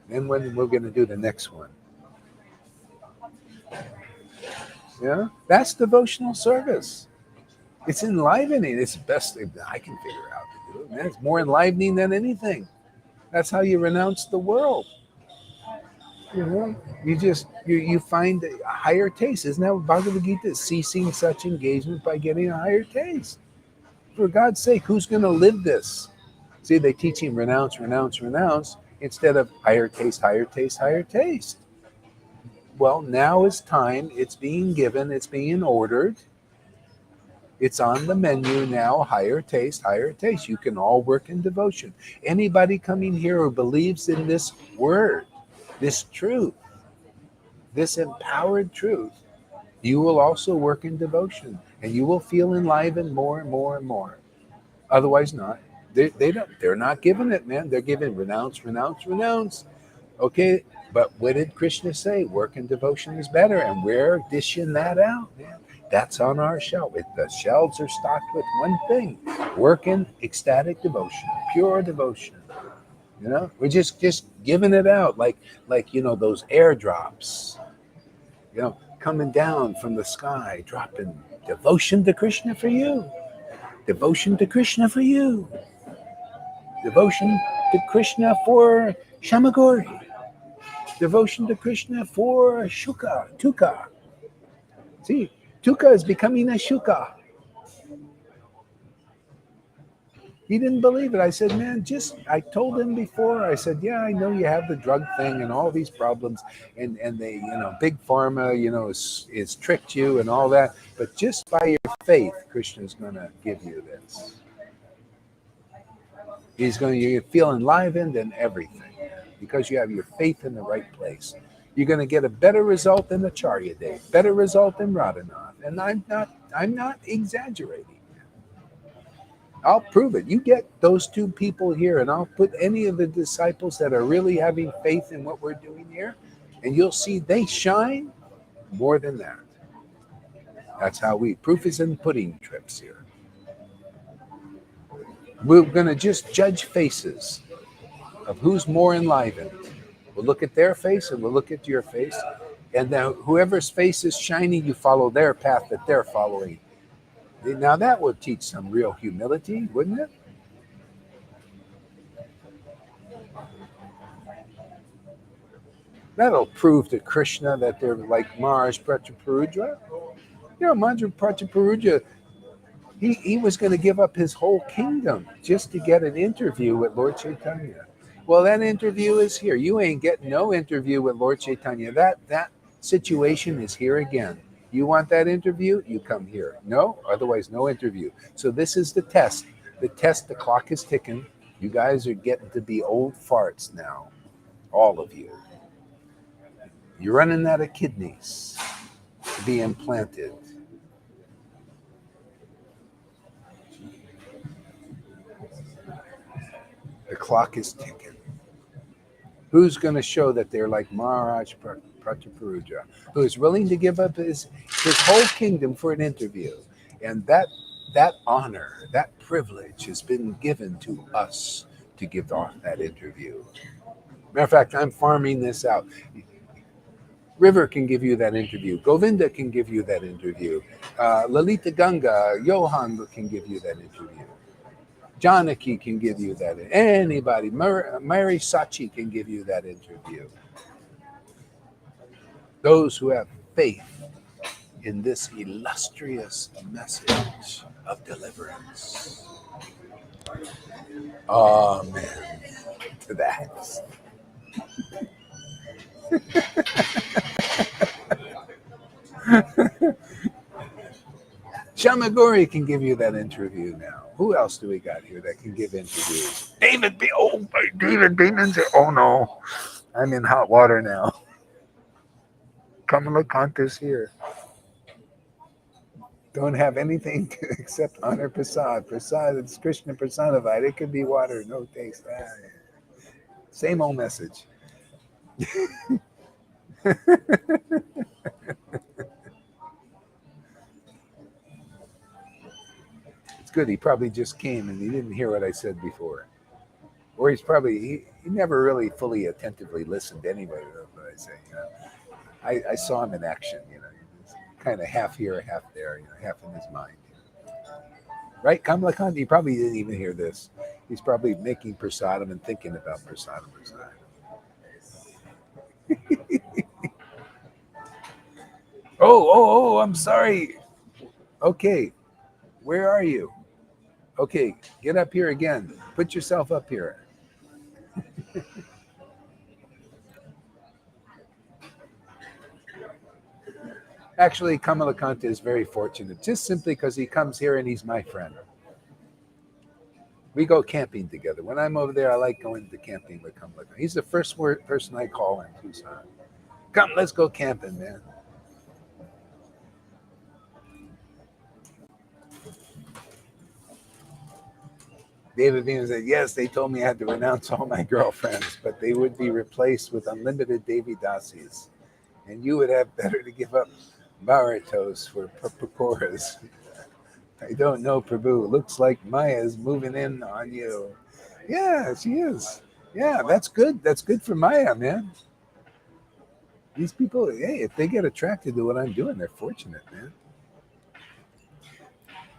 Then when we're going to do the next one. That's devotional service. It's enlivening. It's the best thing that I can figure out to do. Man, it's more enlivening than anything. That's how you renounce the world. You find a higher taste. Isn't that what Bhagavad Gita is? Ceasing such engagement by getting a higher taste. For God's sake, who's going to live this? See, they teach him renounce, renounce, renounce instead of higher taste, higher taste, higher taste. Well, now is time. It's being given. It's being ordered. It's on the menu now, higher taste, higher taste. You can all work in devotion. Anybody coming here who believes in this word, this truth, this empowered truth, you will also work in devotion and you will feel enlivened more and more and more. Otherwise not. They're not giving it, man. They're giving renounce, renounce, renounce. Okay, but what did Krishna say? Work in devotion is better, and we're dishing that out, man. That's on our shelf. The shelves are stocked with one thing: work in ecstatic devotion, pure devotion. You know, we're just giving it out like those airdrops. You know, coming down from the sky, dropping devotion to Krishna for you, devotion to Krishna for you, devotion to Krishna for Shamagori, devotion to Krishna for Tuka. See, Tuka is becoming a Shuka. He didn't believe it. I said, man, I told him before, I said, yeah, I know you have the drug thing and all these problems and they, big pharma, is tricked you and all that. But just by your faith, Krishna's going to give you this. You feel enlivened and everything because you have your faith in the right place. You're going to get a better result than the Charya Day, better result than Radhanath. And I'm not exaggerating. I'll prove it. You get those two people here, and I'll put any of the disciples that are really having faith in what we're doing here, and you'll see they shine more than that. That's how proof is in pudding trips here. We're going to just judge faces of who's more enlivened. We'll look at their face and we'll look at your face, and then whoever's face is shining, you follow their path that they're following. Now that would teach some real humility, wouldn't it? That'll prove to Krishna that they're like Maharaj Prataparudra. Maharaj Prataparudra, he was going to give up his whole kingdom just to get an interview with Lord Caitanya. Well, that interview is here. You ain't getting no interview with Lord Caitanya. That situation is here again. You want that interview? You come here. No, otherwise no interview. So this is the test. The clock is ticking. You guys are getting to be old farts now. All of you. You're running out of kidneys to be implanted. The clock is ticking. Who's going to show that they're like Maharaj Prataparudra, who is willing to give up his whole kingdom for an interview? And that honor, that privilege has been given to us to give off that interview. Matter of fact, I'm farming this out. River can give you that interview. Govinda can give you that interview. Lalita Ganga, Johan can give you that interview. Janaki can give you that. Anybody. Mary Sachi can give you that interview. Those who have faith in this illustrious message of deliverance. Amen to that. Shamagori can give you that interview now. Who else do we got here that can give interviews? David Bateman said, oh no, I'm in hot water now. Kamala Kant is here. Don't have anything except honor prasad. Prasad, it's Krishna personified. It could be water, no taste. Same old message. It's good. He probably just came and he didn't hear what I said before. Or he's probably, he never really fully attentively listened anyway to what I say. I saw him in action, kind of half here, half there, half in his mind. Right? Kamala Khan, he probably didn't even hear this. He's probably making prasadam and thinking about prasadam. Oh, I'm sorry. Okay. Where are you? Okay, get up here again. Put yourself up here. Actually, Kamalakanta is very fortunate, just simply because he comes here and he's my friend. We go camping together. When I'm over there, I like going to camping with Kamalakanta. He's the first person I call in Tucson. Come, let's go camping, man. David Beam said, yes, they told me I had to renounce all my girlfriends, but they would be replaced with unlimited Devi Dasis. And you would have better to give up Bharatos for Pakoras. I don't know, Prabhu. Looks like Maya's moving in on you. Yeah, she is. Yeah, that's good. That's good for Maya, man. These people, hey, if they get attracted to what I'm doing, they're fortunate, man.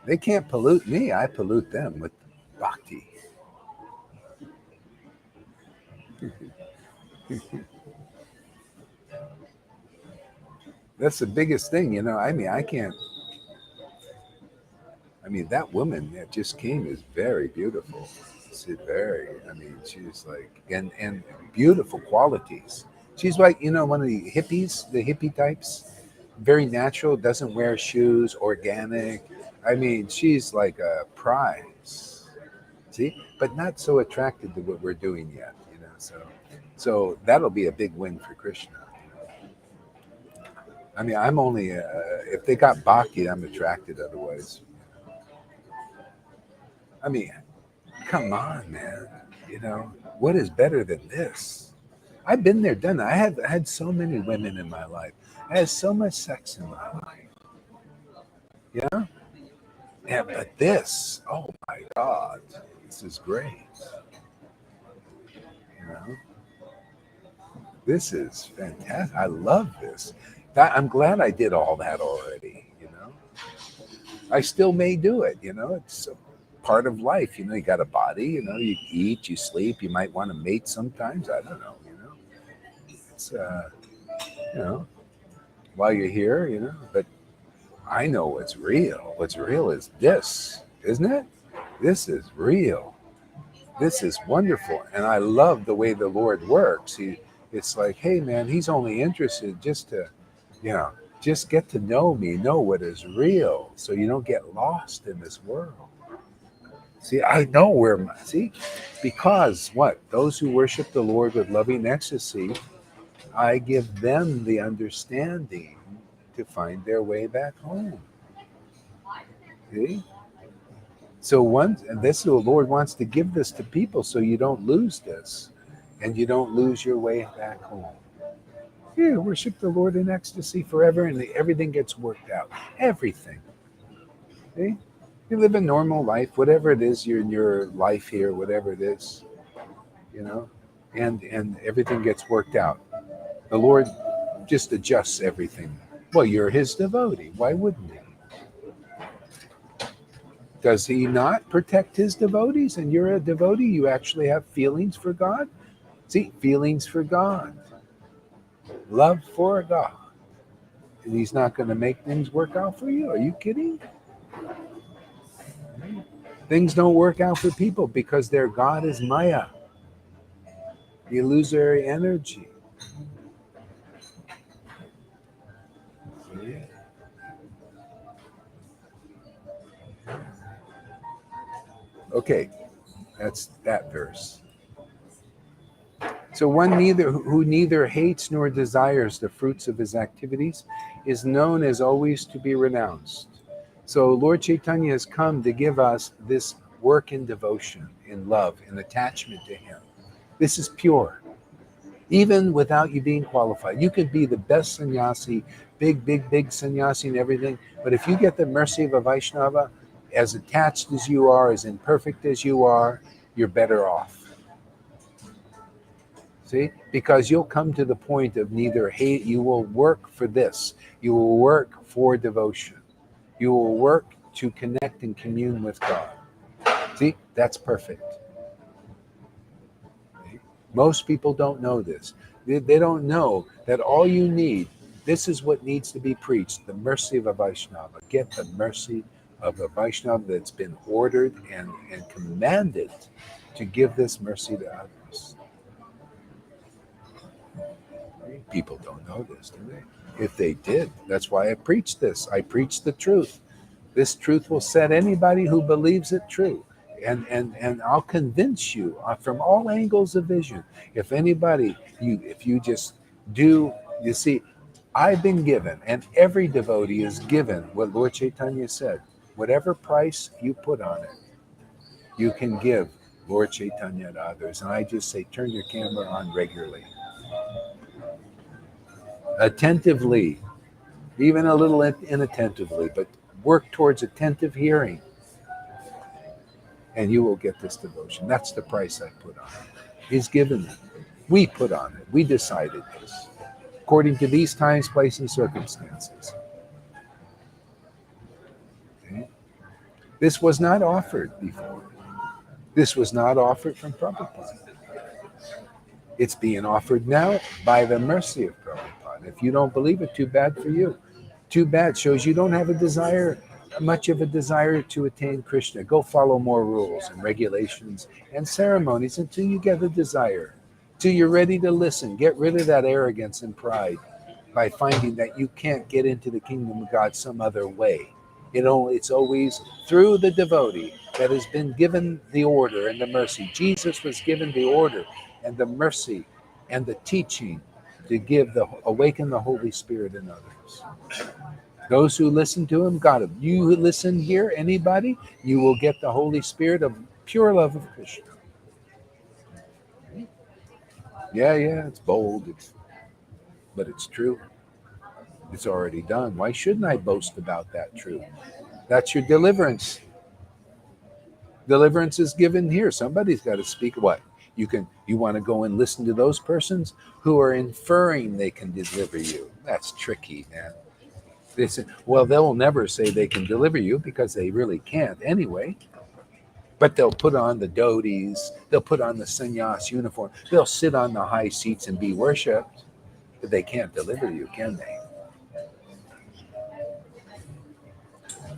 They can't pollute me. I pollute them with bhakti. That's the biggest thing, you know. I mean, I can't. I mean, that woman that just came is very beautiful. She's very. I mean, she's like, and beautiful qualities. She's like, you know, one of the hippies, the hippie types. Very natural. Doesn't wear shoes. Organic. I mean, she's like a prize. See, but not so attracted to what we're doing yet. You know, so that'll be a big win for Krishna. I mean, I'm only if they got bhakti, I'm attracted. Otherwise, I mean, come on, man. You know, what is better than this? I've been there, done that. I had so many women in my life. I had so much sex in my life. Yeah. Yeah, but this, oh my God, this is great. You know, this is fantastic. I love this. I'm glad I did all that already. You know, I still may do it. You know, it's a part of life. You know, you got a body. You know, you eat, you sleep. You might want to mate sometimes. I don't know. You know, it's you know, while you're here. You know, but I know what's real. What's real is this, isn't it? This is real. This is wonderful, and I love the way the Lord works. It's like, hey, man, He's only interested just to, you know, just get to know me, know what is real, so you don't get lost in this world. See, I know where see, because what those who worship the Lord with loving ecstasy, I give them the understanding to find their way back home. See. So once, and this the Lord wants to give this to people so you don't lose this and you don't lose your way back home. Yeah, worship the Lord in ecstasy forever and everything gets worked out. Everything. See? You live a normal life, whatever it is, you're in your life here, whatever it is, you know, and everything gets worked out. The Lord just adjusts everything. Well, you're His devotee. Why wouldn't He? Does He not protect His devotees? And you're a devotee, you actually have feelings for God? See, feelings for God, love for God. And He's not going to make things work out for you? Are you kidding? Things don't work out for people because their God is Maya, the illusory energy. Okay, that's that verse. So one who neither hates nor desires the fruits of his activities is known as always to be renounced. So Lord Caitanya has come to give us this work in devotion, in love, in attachment to Him. This is pure. Even without you being qualified, you could be the best sannyasi, big sannyasi and everything. But if you get the mercy of a Vaishnava, as attached as you are, as imperfect as you are, you're better off. See, because you'll come to the point of neither hate, you will work for this. You will work for devotion. You will work to connect and commune with God. See, that's perfect. Most people don't know this. They don't know that all you need, this is what needs to be preached, the mercy of a Vaishnava. Get the mercy of a Vaishnava that's been ordered and commanded to give this mercy to others. People don't know this, do they? If they did, that's why I preach this. I preach the truth. This truth will set anybody who believes it true. And I'll convince you from all angles of vision. If anybody, if you just do, you see, I've been given, and every devotee is given what Lord Caitanya said. Whatever price you put on it, you can give Lord Caitanya to others. And I just say, turn your camera on regularly. Attentively, even a little inattentively, but work towards attentive hearing, and you will get this devotion. That's the price I put on it. is given. We put on it. We decided this according to these times, place, and circumstances. Okay? This was not offered before. This was not offered from Prabhupada. It's being offered now by the mercy of Prabhupada. If you don't believe it, too bad for you. Too bad. Shows you don't have a desire, much of a desire to attain Krishna. Go follow more rules and regulations and ceremonies until you get a desire. Till you're ready to listen. Get rid of that arrogance and pride by finding that you can't get into the kingdom of God some other way. It's always through the devotee that has been given the order and the mercy. Jesus was given the order and the mercy and the teaching to awaken the Holy Spirit in others. Those who listen to him got him. You who listen here, anybody, you will get the Holy Spirit of pure love of Krishna. Yeah, it's bold, but it's true. It's already done. Why shouldn't I boast about that truth? That's your deliverance. Deliverance is given here. Somebody's got to speak. What? You want to go and listen to those persons who are inferring they can deliver you. That's tricky, man. They'll never say they can deliver you because they really can't anyway. But they'll put on the devotees, they'll put on the sannyas uniform, they'll sit on the high seats and be worshipped, but they can't deliver you, can they?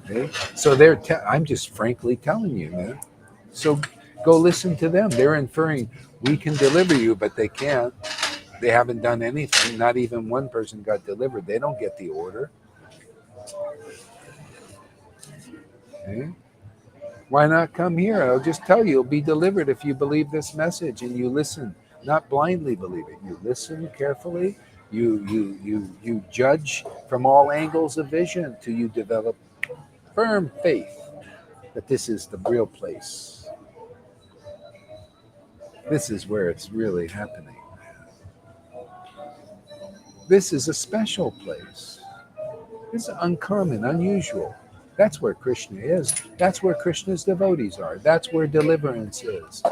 Okay? So I'm just frankly telling you, man. So go listen to them. They're inferring we can deliver you, but they can't. They haven't done anything. Not even one person got delivered. They don't get the order. Okay? Why not come here? I'll just tell you, you'll be delivered if you believe this message and you listen, not blindly believe it. You listen carefully. You judge from all angles of vision till you develop firm faith that this is the real place. This is where it's really happening. This is a special place. This is uncommon, unusual. That's where Krishna is. That's where Krishna's devotees are. That's where deliverance is.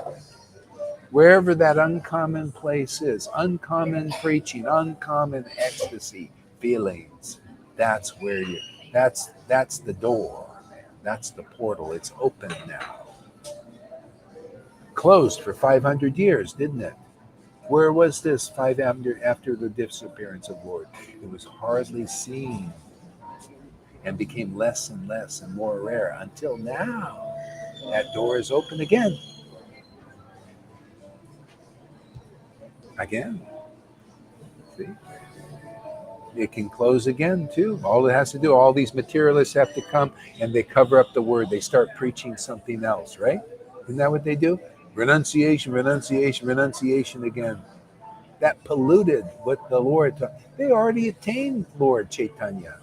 Wherever that uncommon place is, uncommon preaching, uncommon ecstasy, feelings, that's the door, man. That's the portal. It's open now. Closed for 500 years, didn't it? Where was this after the disappearance of Lord? It was hardly seen and became less and less and more rare until now. That door is open again. Again. See? It can close again too. All it has to do, all these materialists have to come and they cover up the word. They start preaching something else, right? Isn't that what they do? Renunciation, renunciation, renunciation again. That polluted what the Lord taught. They already attained Lord Caitanya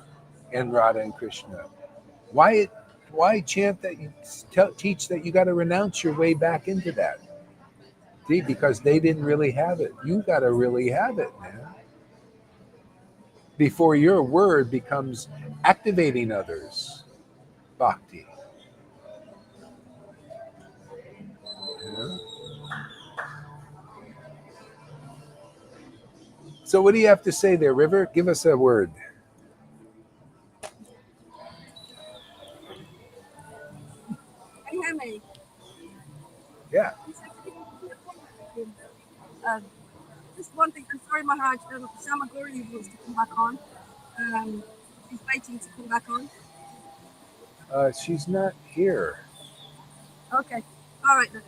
and Radha and Krishna. Why chant that you teach that you got to renounce your way back into that? See, because they didn't really have it. You got to really have it, man. Before your word becomes activating others. Bhakti. Yeah. So what do you have to say there, River? Give us a word. Can you hear me? Yeah. Just one thing. I'm sorry, Maharaj. Shamaguri wants to come back on. She's waiting to come back on. She's not here. Okay. All right then.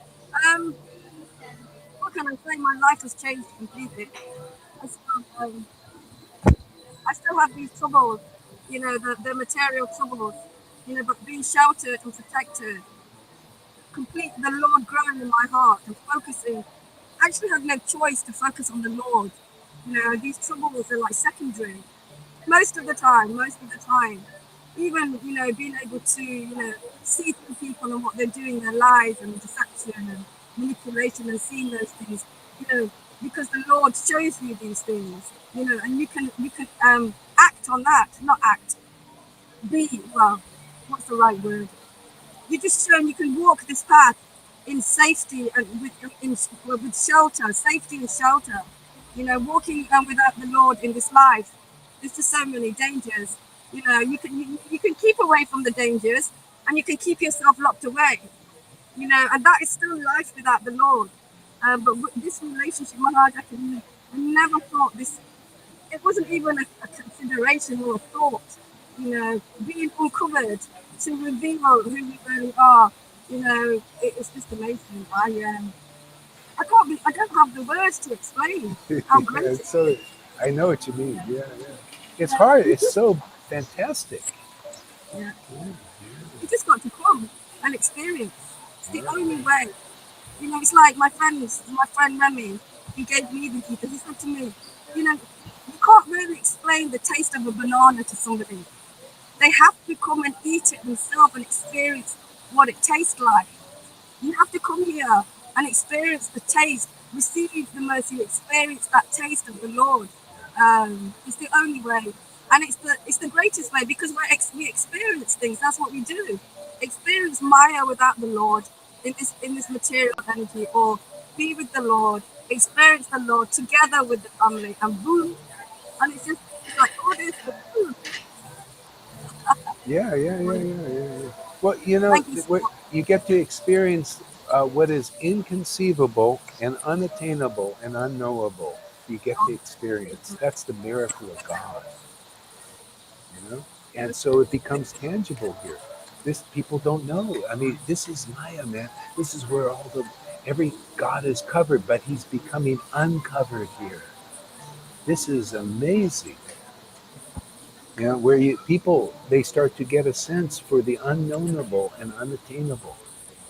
What can I say? My life has changed completely. I still have these troubles, the material troubles, but being sheltered and protected, complete the Lord growing in my heart and focusing. I actually have no choice to focus on the Lord. These troubles are like secondary. Most of the time. Even, being able to, see through people and what they're doing in their lives and deception and manipulation and seeing those things, because the Lord shows you these things, and you can act on that, not act, what's the right word? You're just showing you can walk this path in safety and with shelter, safety and shelter. You know, walking without the Lord in this life, there's just so many dangers. You know, you can keep away from the dangers, and you can keep yourself locked away. You know, and that is still life without the Lord. But with this relationship, Maharaj, I never thought this. It wasn't even a consideration or a thought. You know, being uncovered to reveal who we really are. You know, it's just amazing. I can't be. I don't have the words to explain how great it is. So I know what you mean. Yeah, yeah. It's hard. It's so fantastic. Yeah. You just got to come and experience. It's the only way. You know, it's like my friend Remy, he gave me the details. He said to me, you know, you can't really explain the taste of a banana to somebody. They have to come and eat it themselves and experience what it tastes like. You have to come here and experience the taste, receive the mercy, experience that taste of the Lord. It's the only way, and it's the greatest way because we experience things. That's what we do. Experience Maya without the Lord in this material energy, or be with the Lord, experience the Lord together with the family, and boom, and it's like all this. Boom. Yeah, yeah, yeah, yeah, yeah, yeah. Well, you know, Thank you so much. you get to experience what is inconceivable and unattainable and unknowable. You get to experience. That's the miracle of God, you know? And so it becomes tangible here. This people don't know. I mean, this is Maya, man. This is where every God is covered, but he's becoming uncovered here. This is amazing. You know, where people they start to get a sense for the unknowable and unattainable.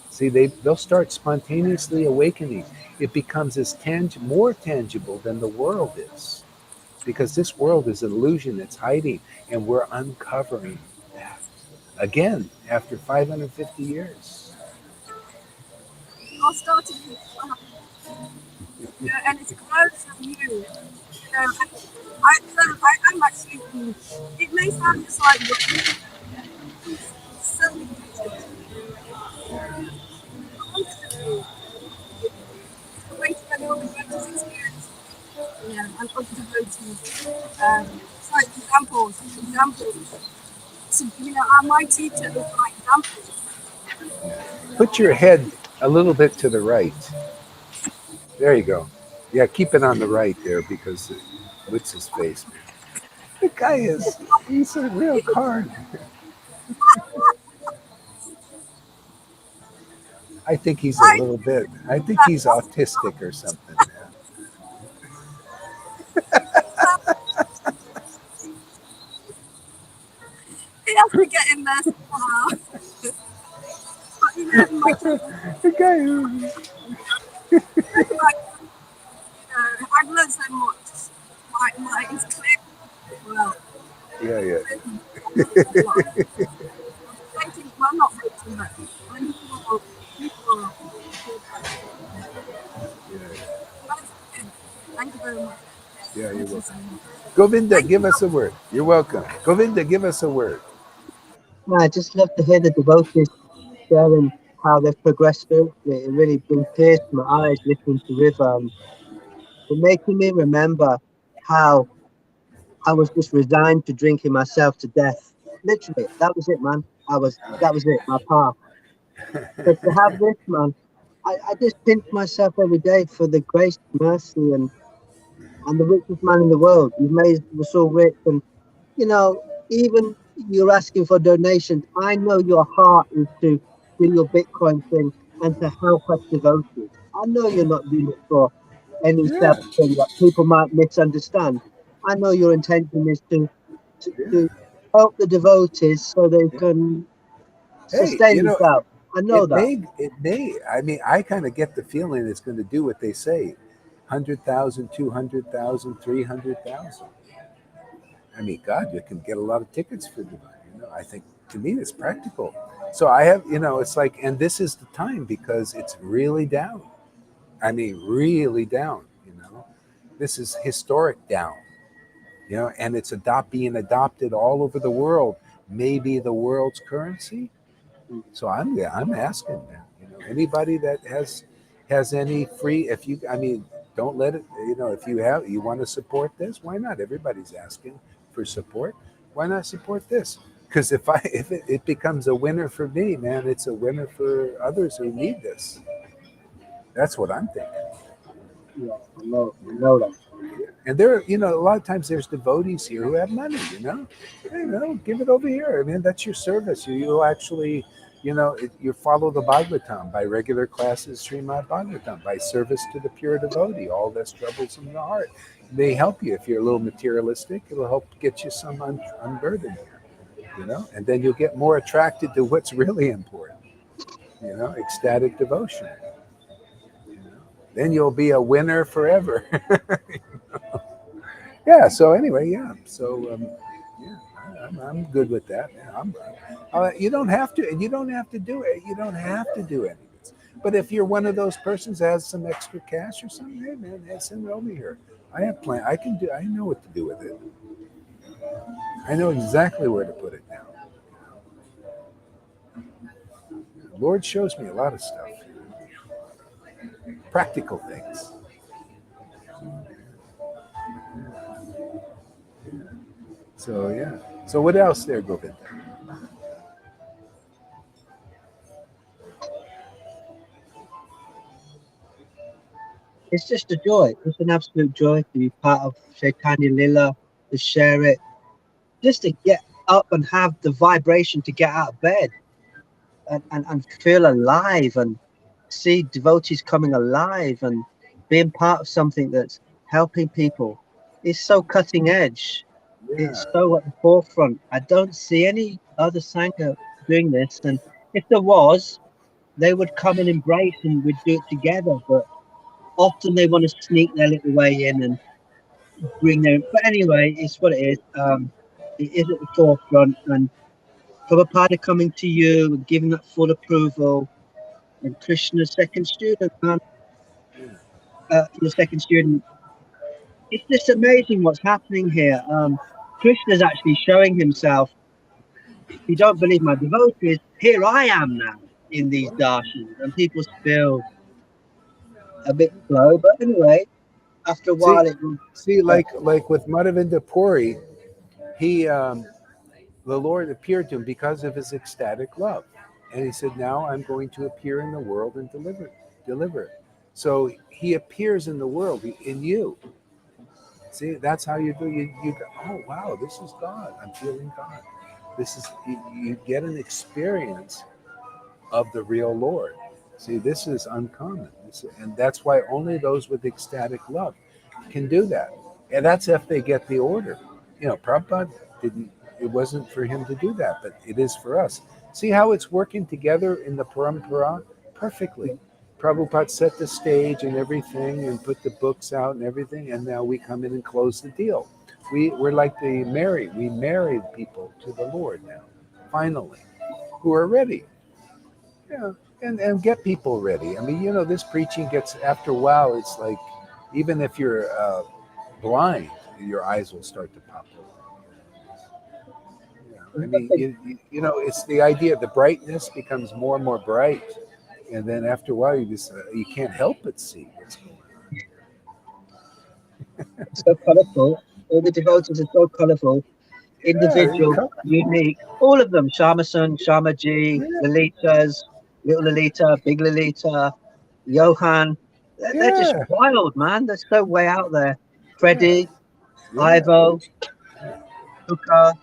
See, they'll start spontaneously awakening. It becomes more tangible than the world is, because this world is an illusion. It's hiding, and we're uncovering that again after 550 years. I started with, you know, and it's grown from you. You know, and I am actually. It may sound just like it's celebrated constantly. It's the way to let all the devotees experience. Yeah, and other devotees. It's like examples. So, you know, my teacher is my example. Put your head a little bit to the right. There you go. Yeah, keep it on the right there because what's his face, man? The guy he's a real card. I I think he's autistic or something, man. He has to get in there somehow. But you know, my teacher, The guy. like, I've learned so much. It's clear as well. Yeah, yeah, Really, a lot. Waiting, well, not waiting, but when people yeah, thank you very much. yeah. You're Thank you welcome. so much. Govinda, Thank you give so us a word. You're welcome. Govinda, give us a word. I just love to hear the devotees sharing how they've progressed through. It really brings tears to my eyes listening to River. It making me remember how I was just resigned to drinking myself to death. Literally, that was it, man. That was it, my path. But to have this, man, I just pinch myself every day for the grace, mercy, and the richest man in the world. You've made us so rich, and you know, even you're asking for donations. I know your heart is to do your Bitcoin thing and to help us devotees. I know you're not doing it for any Yeah, selfish thing that people might misunderstand. I know your intention is yeah, to help the devotees so they yeah. can Hey, sustain themselves. I know that. it may. I mean, I kind of get the feeling it's going to do what they say: 100,000, 200,000, 300,000. I mean, God, you can get a lot of tickets for the. I think to me it's practical. So I have, it's like, and this is the time because it's really down. I mean, really down. This is historic down. And it's being adopted all over the world. Maybe the world's currency. So I'm asking, man. Anybody that has any free, if you, I mean, don't let it, if you want to support this, why not? Everybody's asking for support. Why not support this? Because if it becomes a winner for me, man, it's a winner for others who need this. That's what I'm thinking. Yeah, I know that. And there, a lot of times there's devotees here who have money, give it over here. I mean, that's your service. You actually, you follow the Bhagavatam by regular classes, Srimad Bhagavatam, by service to the pure devotee, all that's troubles in the heart. They help you. If you're a little materialistic, it'll help get you some unburdened here, and then you'll get more attracted to what's really important, ecstatic devotion. Then you'll be a winner forever. Yeah. So anyway, yeah. So I'm good with that. Yeah, you don't have to, and you don't have to do it. You don't have to do any of this. But if you're one of those persons that has some extra cash or something, hey man, send it over here. I have plan. I know what to do with it. I know exactly where to put it now. The Lord shows me a lot of stuff. Practical things. So yeah. So what else there, Govinda? It's just a joy. It's an absolute joy to be part of Chaitanya Lila, to share it, just to get up and have the vibration to get out of bed and feel alive and see devotees coming alive and being part of something that's helping people. It's so cutting edge. Yeah. It's so at the forefront. I don't see any other Sangha doing this. And if there was, they would come and embrace and we'd do it together. But often they want to sneak their little way in and bring their. But anyway, it's what it is. It is at the forefront. And Prabhupada coming to you and giving that full approval. And Krishna's second student, man. The second student. It's just amazing what's happening here. Krishna's actually showing himself. If you don't believe my devotees, here I am now in these darshans, and people feel a bit slow. But anyway, after a while, it will. See, like with Madhavinda Puri, the Lord appeared to him because of his ecstatic love, and he said, "Now I'm going to appear in the world and deliver it." So he appears in the world in you. See, that's how you do. You go, oh wow, this is God. I'm feeling God. This is you get an experience of the real Lord. See, this is uncommon, and that's why only those with ecstatic love can do that. And that's if they get the order. Prabhupada didn't. It wasn't for him to do that, but it is for us. See how it's working together in the parampara perfectly. Prabhupada set the stage and everything, and put the books out and everything, and now we come in and close the deal. We're like we married people to the Lord now, finally, who are ready. Yeah, and get people ready. I mean, this preaching gets, after a while, it's like, even if you're blind, your eyes will start to pop open. Yeah. I mean, it's the idea. The brightness becomes more and more bright, and then after a while, you can't help but see what's going on. So colourful. All the devotees are so colourful, individual, unique. All of them. Shamasun, Shamaji, Lalitas, Little Lalita, Big Lalita, Johan. They're just wild, man. They're so way out there. Freddie, Ivo, Luca.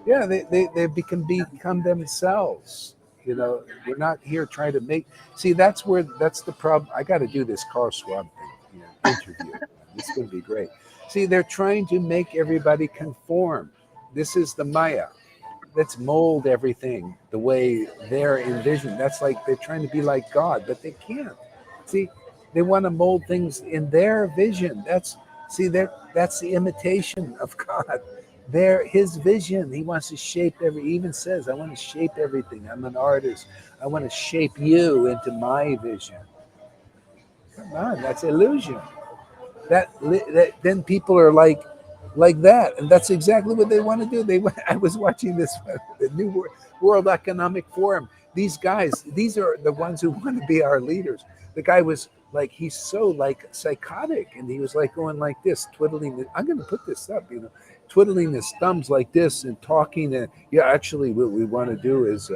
Yeah, they become themselves. We're not here trying to make. See, that's the problem. I got to do this Carl Schwab thing, interview. This is going to be great. See, they're trying to make everybody conform. This is the Maya. Let's mold everything the way they're envisioned. That's like they're trying to be like God, but they can't. See, they want to mold things in their vision. That's the imitation of God. His vision. He wants to shape he even says, I want to shape everything. I'm an artist. I want to shape you into my vision. Come on, that's illusion. That then people are like that, and that's exactly what they want to do. I was watching this the New World Economic Forum. these guys, these are the ones who want to be our leaders. The guy was like, he's so like psychotic, and he was like going like this, twiddling. I'm going to put this up, twiddling his thumbs like this and talking. And yeah, actually, what we want to do is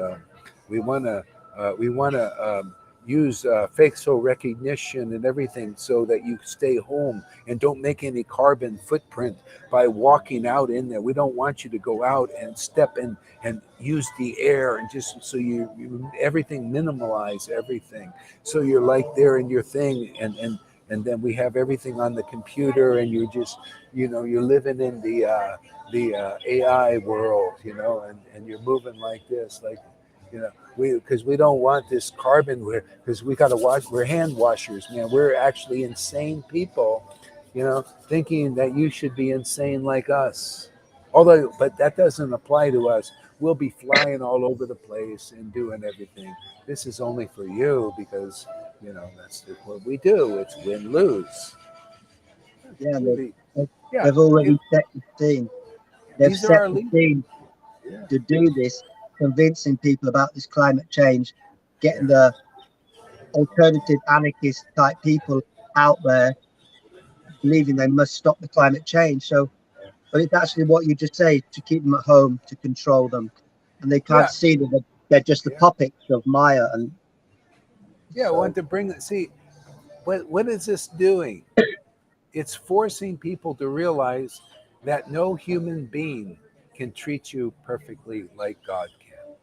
we want to use facial recognition and everything so that you stay home and don't make any carbon footprint by walking out in there. We don't want you to go out and step in and use the air, and just so you everything, minimalize everything, so you're like there in your thing, and then we have everything on the computer, and you're just you're living in the AI world, and you're moving like this, like because we don't want this carbon, because we got to wash, we're hand washers, man. We're actually insane people, thinking that you should be insane like us. Although, but that doesn't apply to us. We'll be flying all over the place and doing everything. This is only for you because, that's what we do. It's win-lose. Yeah, Really, yeah. they've already set the scene. They've These are set our the leaders. scene Yeah. to do this, convincing people about this climate change, getting Yeah. the alternative anarchist type people out there believing they must stop the climate change. So, but it's actually what you just say, to keep them at home, to control them, and they can't Yeah. see that they're just the Yeah. puppets of Maya. And Yeah, I want to bring it. See, what is this doing? It's forcing people to realize that no human being can treat you perfectly like God can.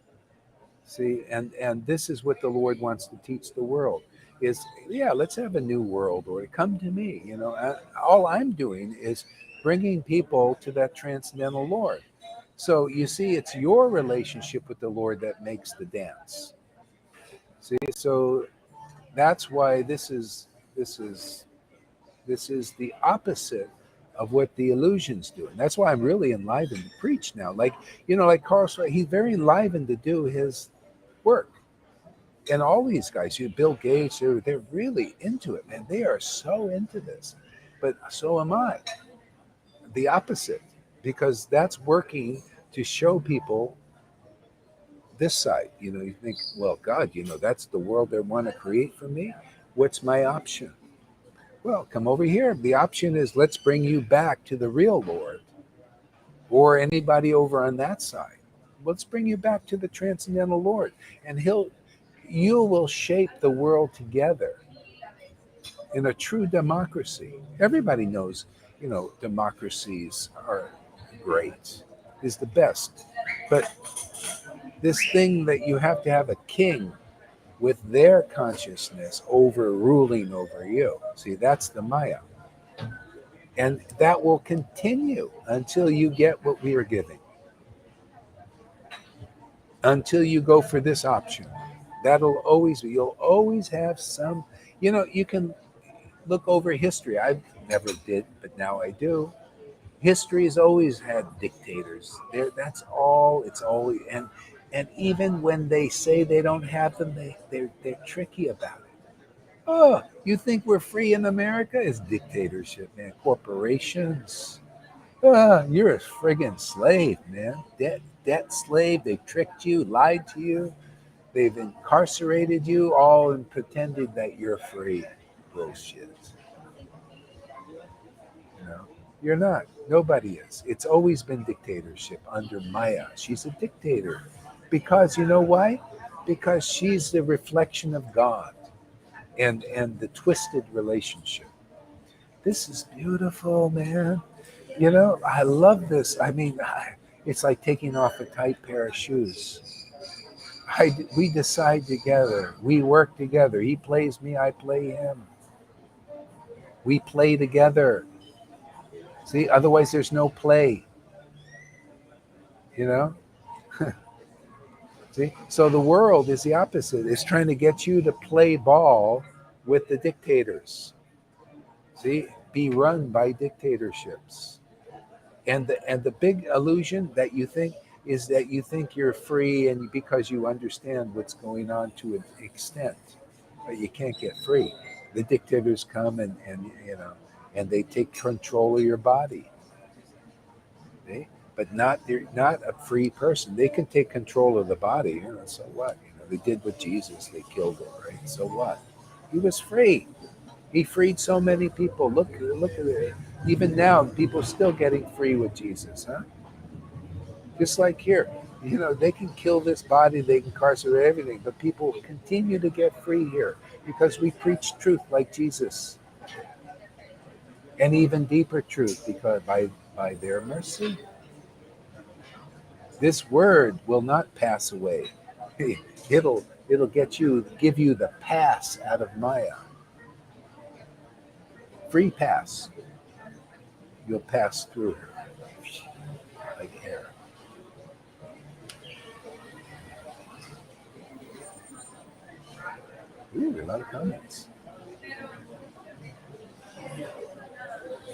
See, and this is what the Lord wants to teach the world is, yeah, let's have a new world, or come to me. All I'm doing is bringing people to that transcendental Lord. So you see, it's your relationship with the Lord that makes the dance. See, so that's why this is this is the opposite of what the illusion's doing. That's why I'm really enlivened to preach now. Like Carl, he's very enlivened to do his work. And all these guys, Bill Gates, they're really into it, man. They are so into this. But so am I. The opposite, because that's working to show people this side. You think, well, God, that's the world they want to create for me. What's my option? Well, come over here. The option is, let's bring you back to the real Lord, or anybody over on that side. Let's bring you back to the transcendental Lord, and you will shape the world together in a true democracy. Everybody knows, democracies are great, is the best. But this thing that you have to have a king with their consciousness overruling over you. See, that's the Maya. And that will continue until you get what we are giving. Until you go for this option. That'll always be, you'll always have some, you can look over history. I never did, but now I do. History has always had dictators. That's all. It's always, and even when they say they don't have them, they're tricky about it. Oh, you think we're free in America? It's dictatorship, man. Corporations. You're a friggin' slave, man. Debt slave. They tricked you, lied to you. They've incarcerated you all and pretended that you're free. Bullshit. You're not. Nobody is. It's always been dictatorship under Maya. She's a dictator. Because you know why? Because she's the reflection of God and the twisted relationship. This is beautiful, man. I love this. I mean, it's like taking off a tight pair of shoes. We decide together. We work together. He plays me, I play him. We play together. See, otherwise there's no play. You know? See? So the world is the opposite. It's trying to get you to play ball with the dictators. See? Be run by dictatorships. And the big illusion that you think is that you think you're free, and because you understand what's going on to an extent, but you can't get free. The dictators come and they take control of your body. See? But they're not a free person. They can take control of the body, so what? They did with Jesus. They killed him, right? So what? He was free. He freed so many people. Look at it. Even now, people still getting free with Jesus, huh? Just like here. They can kill this body, they can incarcerate everything, but people continue to get free here because we preach truth like Jesus. And even deeper truth, because by their mercy, this word will not pass away. It'll give you the pass out of Maya. Free pass. You'll pass through her like air. Ooh, a lot of comments.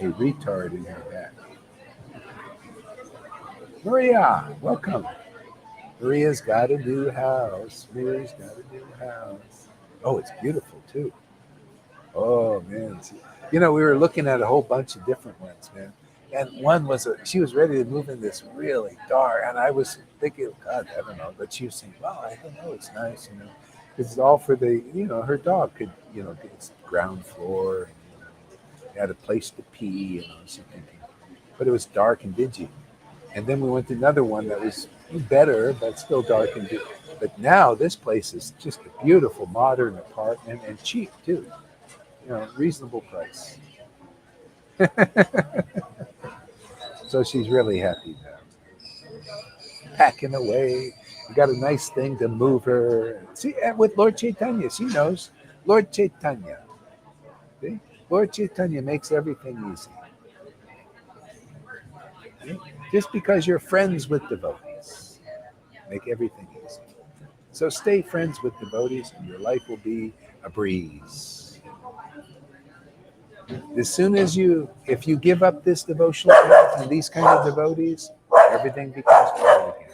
A retard in her back. Maria, welcome. Maria's got a new house. Maria's got a new house. Oh, it's beautiful too. Oh man, we were looking at a whole bunch of different ones, man. And one was she was ready to move in this really dark, and I was thinking, God, I don't know, but she was saying, well, I don't know, it's nice, it's all for the, her dog could, get ground floor, had a place to pee, something. But it was dark and dingy. And then we went to another one that was better, but still dark and dingy. But now this place is just a beautiful modern apartment and cheap too. Reasonable price. So she's really happy now. Packing away. We got a nice thing to move her. See, with Lord Caitanya, she knows. Lord Caitanya. See? Lord Caitanya makes everything easy. See? Just because you're friends with devotees, make everything easy. So stay friends with devotees and your life will be a breeze. As soon as if you give up this devotional path and these kind of devotees, everything becomes hard again.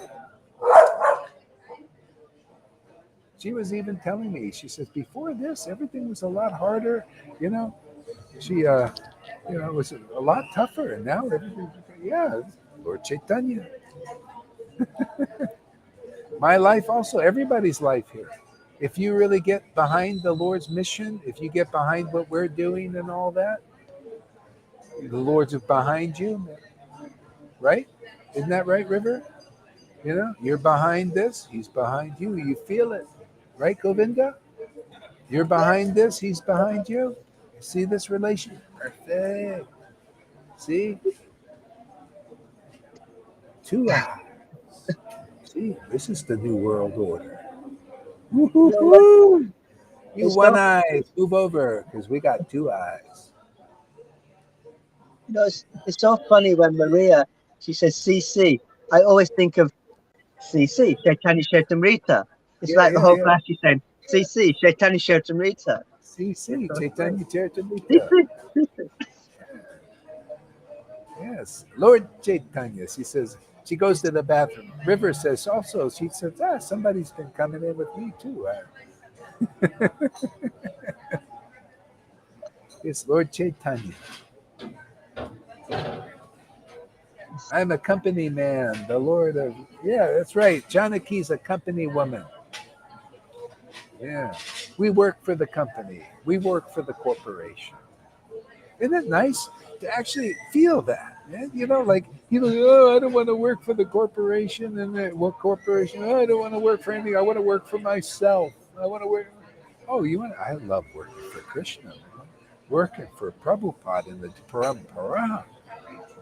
She was even telling me, she says, before this, everything was a lot harder. She, it was a lot tougher. And now everything, Lord Caitanya. My life also, everybody's life here. If you really get behind the Lord's mission, if you get behind what we're doing and all that, the Lord's behind you, right? Isn't that right, River? You're behind this, he's behind you. You feel it, right, Govinda? You're behind this, he's behind you. See this relation? Perfect. See? 2 eyes. See, this is the new world order. Woo-hoo-hoo. You one eyes, move over, because we got 2 eyes. It's so funny when Maria, she says CC. I always think of CC, Chaitanya Charitamrita. It's like the whole class she's saying, CC, Chaitanya Charitamrita. CC, Chaitanya Charitamrita. Yes, Lord Caitanya. She says, she goes to the bathroom. River says also, she says, somebody's been coming in with me too. It's Lord Caitanya. I'm a company man, the Lord of... Yeah, that's right. Janaki's a company woman. Yeah. We work for the company. We work for the corporation. Isn't it nice to actually feel that? Man? Oh, I don't want to work for the corporation. And what corporation? Oh, I don't want to work for anything. I want to work for myself. I want to work... Oh, I love working for Krishna. Man. Working for Prabhupada in the Parampara.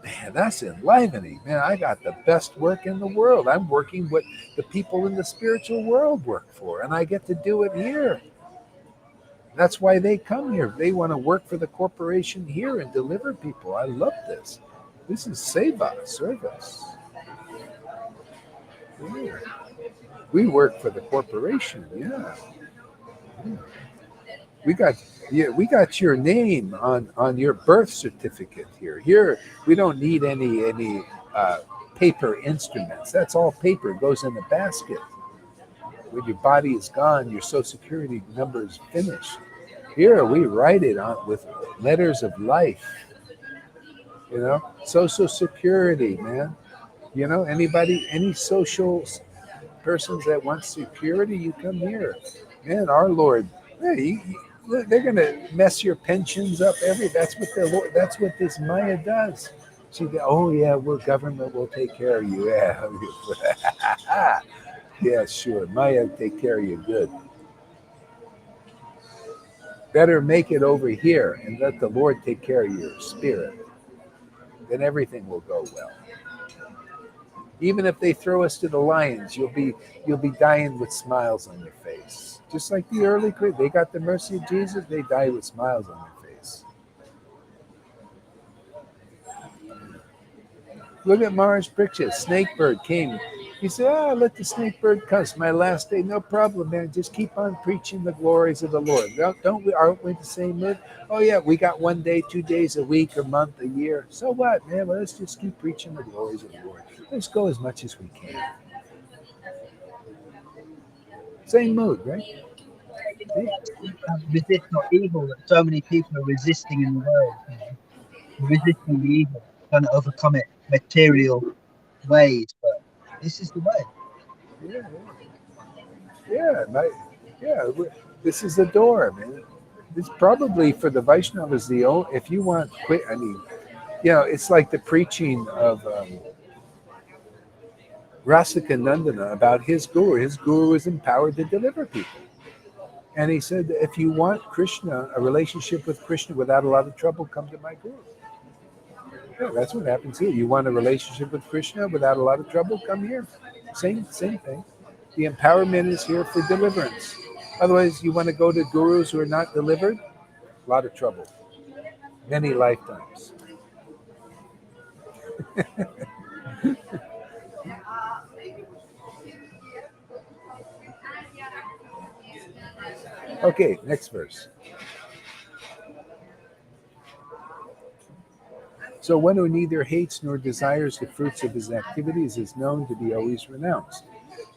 Man, that's enlivening. Man, I got the best work in the world. I'm working what the people in the spiritual world work for, and I get to do it here. That's why they come here. They want to work for the corporation here and deliver people. I love this. This is seva, service. Yeah. We work for the corporation, yeah. We got your name on your birth certificate here. Here, we don't need any paper instruments. That's all paper. It goes in the basket. When your body is gone, your Social Security number is finished. Here, we write it on with letters of life. Social Security, man. Any social persons that want security, you come here. Man, our Lord, hey, they're going to mess your pensions up. That's what the Lord. That's what this Maya does. Oh yeah, we're government. We'll take care of you. Yeah, yeah, sure. Maya will take care of you good. Better make it over here and let the Lord take care of your spirit. Then everything will go well. Even if they throw us to the lions, you'll be dying with smiles on your face. Just like the early Christians, they got the mercy of Jesus, they died with smiles on their face. Look at Mars Pritchett. Snakebird came. He said, let the snakebird come. It's my last day. No problem, man. Just keep on preaching the glories of the Lord. Don't we? Aren't we the same mood? Oh, yeah, we got 1 day, 2 days, a week, a month, a year. So what, man? Well, let's just keep preaching the glories of the Lord. Let's go as much as we can. Same mood, right? Resist not evil that so many people are resisting in the world. Resisting the evil, trying to overcome it material ways, but this is the way. Yeah. This is the door, man. It's probably for the Vaishnavas the only. If you want quick, I mean, it's like the preaching of Rasika Nandana about his guru. His guru is empowered to deliver people. And he said, if you want Krishna, a relationship with Krishna without a lot of trouble, come to my guru. Yeah, that's what happens here. You want a relationship with Krishna without a lot of trouble, come here. Same thing. The empowerment is here for deliverance. Otherwise, you want to go to gurus who are not delivered, a lot of trouble. Many lifetimes. Okay, next verse. So one who neither hates nor desires the fruits of his activities is known to be always renounced.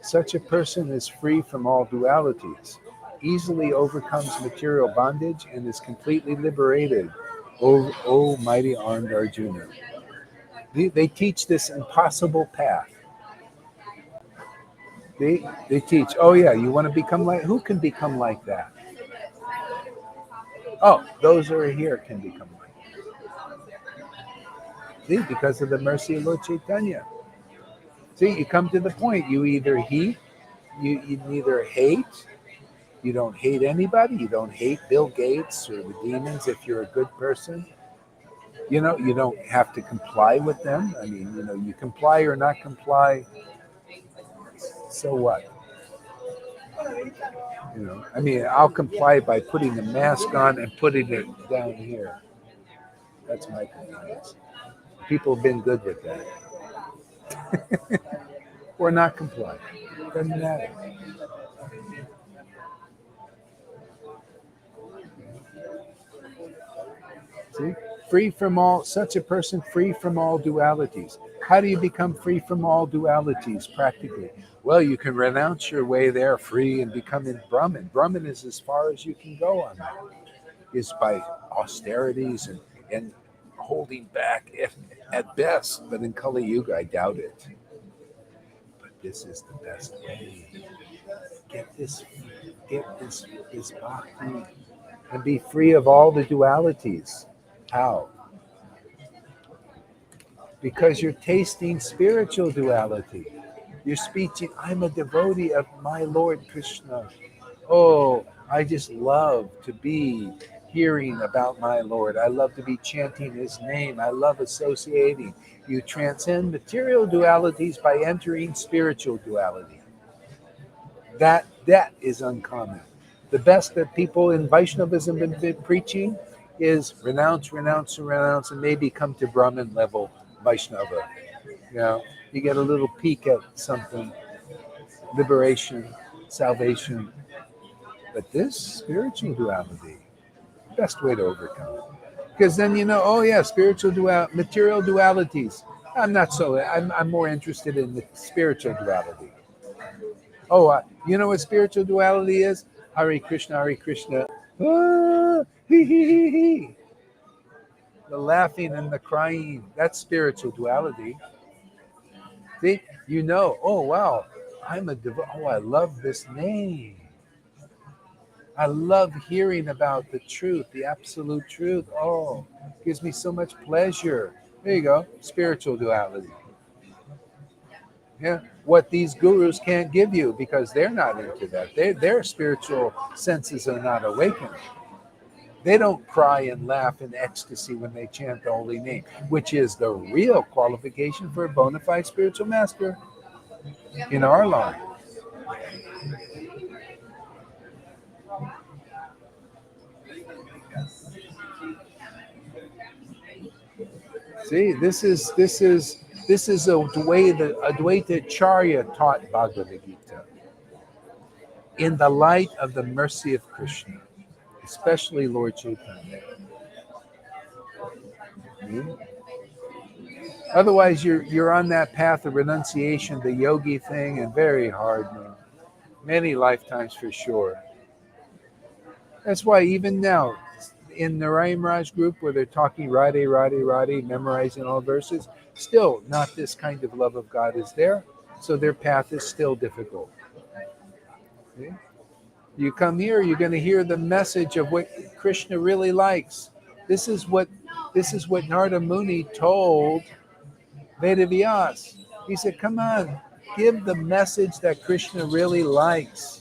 Such a person is free from all dualities, easily overcomes material bondage, and is completely liberated. O mighty armed Arjuna. They teach this impossible path. They teach, oh yeah, you want to become like, who can become like that? Oh, those who are here can become like that. See, because of the mercy of Lord Caitanya. See, you come to the point, you either you neither hate, you don't hate anybody, you don't hate Bill Gates or the demons if you're a good person. You don't have to comply with them. I mean, you comply or not comply, so what? I mean, I'll comply by putting the mask on and putting it down here. That's my compliance. People have been good with that. Or not comply. Doesn't matter. See? Such a person free from all dualities. How do you become free from all dualities practically? Well, you can renounce your way there free and become in Brahman. Brahman is as far as you can go on that. Is by austerities and holding back at best, but in Kali Yuga, I doubt it. But this is the best way. Get this bhakti and be free of all the dualities. How? Because you're tasting spiritual duality. You're speaking, I'm a devotee of my Lord Krishna. Oh, I just love to be hearing about my Lord. I love to be chanting his name. I love associating. You transcend material dualities by entering spiritual duality. That is uncommon. The best that people in Vaishnavism have been preaching is renounce, renounce, and renounce, and maybe come to Brahman level Vaishnava. You get a little peek at something, liberation, salvation. But this spiritual duality, best way to overcome it. Because then spiritual material dualities. I'm more interested in the spiritual duality. Oh, you know what spiritual duality is? Hare Krishna, Hare Krishna. Hee, hee, hee, hee. The laughing and the crying, that's spiritual duality. See, oh wow, I'm a devotee. Oh, I love this name. I love hearing about the truth, the absolute truth. Oh, gives me so much pleasure. There you go, spiritual duality. Yeah, what these gurus can't give you because they're not into that. Their spiritual senses are not awakened. They don't cry and laugh in ecstasy when they chant the holy name, which is the real qualification for a bona fide spiritual master in our line. See, this is a way that Advaita Acharya taught Bhagavad Gita in the light of the mercy of Krishna, especially Lord Caitanya. Hmm? Otherwise, you're on that path of renunciation, the yogi thing, and very hard, man. Many lifetimes for sure. That's why even now, in the Narayan Raj group where they're talking Radhe, Radhe, Radhe, memorizing all verses, still not this kind of love of God is there. So their path is still difficult. See? You come here, you're going to hear the message of what Krishna really likes. This is what Narada Muni told Vedavyas. He said, come on, give the message that Krishna really likes.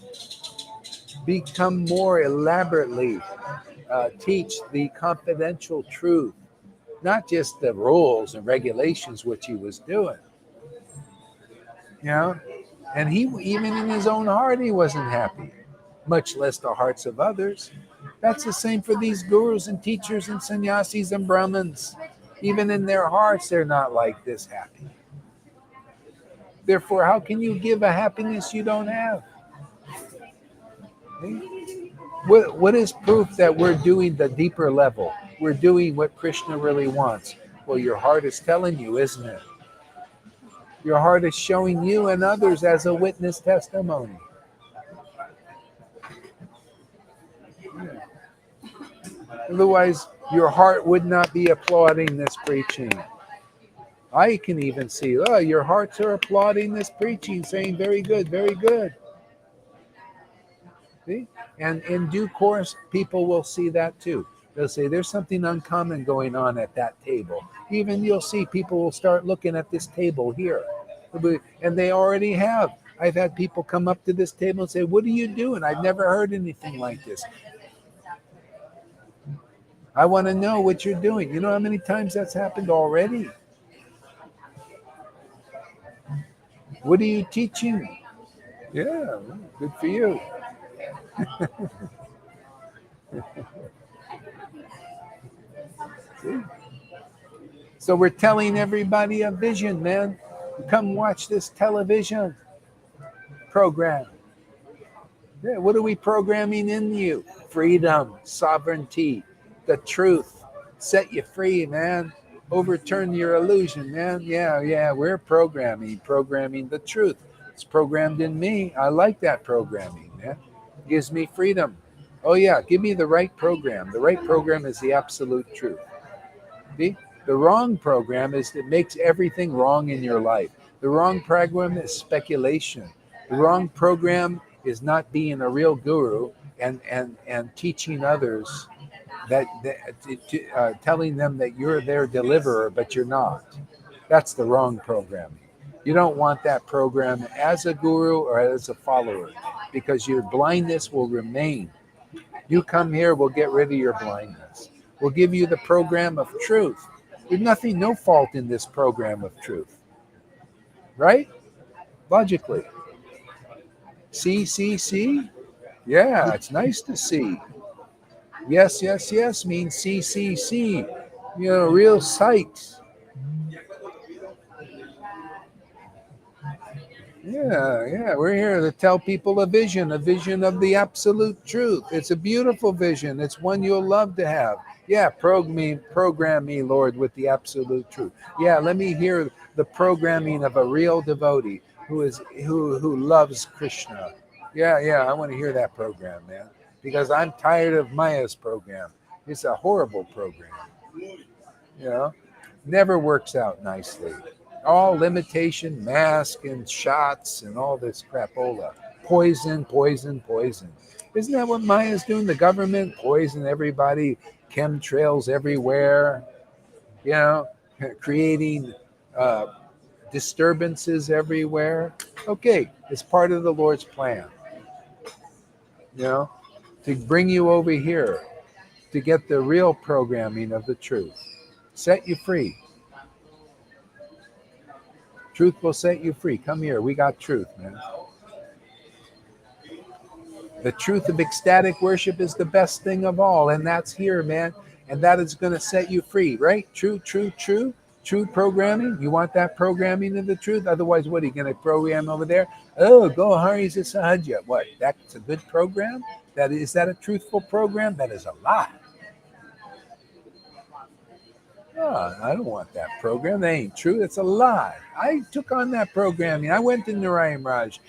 Become more elaborately, teach the confidential truth, not just the rules and regulations, which he was doing. You know, and he, even in his own heart, he wasn't happy, much less the hearts of others. That's the same for these gurus and teachers and sannyasis and brahmins. Even in their hearts, they're not like this happy. Therefore, how can you give a happiness you don't have? What is proof that we're doing the deeper level? We're doing what Krishna really wants. Well, your heart is telling you, isn't it? Your heart is showing you and others as a witness testimony. Yeah. Otherwise, your heart would not be applauding this preaching. I can even see, oh, your hearts are applauding this preaching, saying, very good, very good. See? And in due course, people will see that too. They'll say, there's something uncommon going on at that table. Even you'll see people will start looking at this table here. And they already have. I've had people come up to this table and say, what are you doing? I've never heard anything like this. I want to know what you're doing. You know how many times that's happened already? What are you teaching? Yeah, good for you. See? So we're telling everybody a vision, man. Come watch this television program. Yeah, what are we programming in you? Freedom, sovereignty, the truth. Set you free, man. Overturn your illusion, man. Yeah, we're programming the truth. It's programmed in me. I like that programming, man. Gives me freedom. Oh yeah, give me the right program. The right program is the absolute truth. See? The wrong program is that makes everything wrong in your life. The wrong program is speculation. The wrong program is not being a real guru and teaching others telling them that you're their deliverer, but you're not. That's the wrong programming. You don't want that program as a guru or as a follower because your blindness will remain. You come here, we'll get rid of your blindness. We'll give you the program of truth. There's nothing, no fault in this program of truth. Right? Logically. See? Yeah, it's nice to see. Yes means see. You know, real sight. Yeah. We're here to tell people a vision of the absolute truth. It's a beautiful vision. It's one you'll love to have. Yeah, program me, Lord, with the absolute truth. Yeah, let me hear the programming of a real devotee who loves Krishna. Yeah, I want to hear that program, man. Because I'm tired of Maya's program. It's a horrible program. You know? Never works out nicely. All limitation, mask and shots and all this crapola. Poison, poison, poison. Isn't that what Maya's doing? The government poison everybody, chemtrails everywhere, you know, creating disturbances everywhere. Okay, it's part of the Lord's plan, you know, to bring you over here to get the real programming of the truth. Set you free. Truth will set you free. Come here. We got truth, man. The truth of ecstatic worship is the best thing of all, and that's here, man. And that is going to set you free, right? True programming. You want that programming of the truth? Otherwise, what are you going to program over there? Oh, go Hari's a Sahaja. What? That's a good program? Is that a truthful program? That is a lie. Oh, I don't want that program. That ain't true. It's a lie. I took on that programming. I went to Narayan Raj.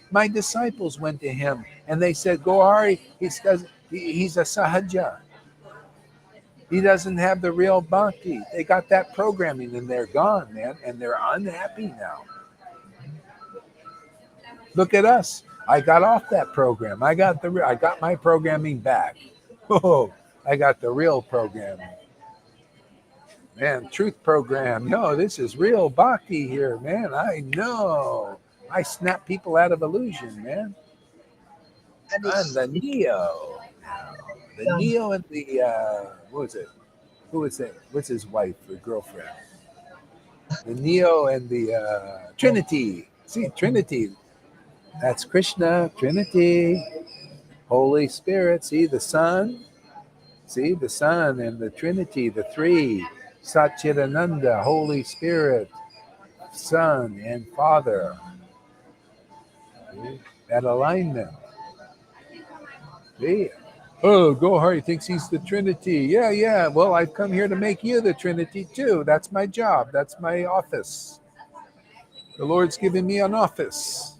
My disciples went to him and they said, Gohari, he's a sahaja. He doesn't have the real bhakti. They got that programming and they're gone, man. And they're unhappy now. Look at us. I got off that program. I got my programming back. Oh, I got the real programming. Man, truth program. No, this is real bhakti here, man. I know. I snap people out of illusion, man. And I'm the Neo. The Neo and the, what was it? Who is it? What's his wife or girlfriend? The Neo and the Trinity. See, Trinity. That's Krishna, Trinity, Holy Spirit. See, the Son. See, the Son and the Trinity, the three. Satchidananda, Holy Spirit, Son, and Father. See? That alignment. See? Oh, Gohari thinks he's the Trinity. Yeah. Well, I've come here to make you the Trinity too. That's my job. That's my office. The Lord's given me an office.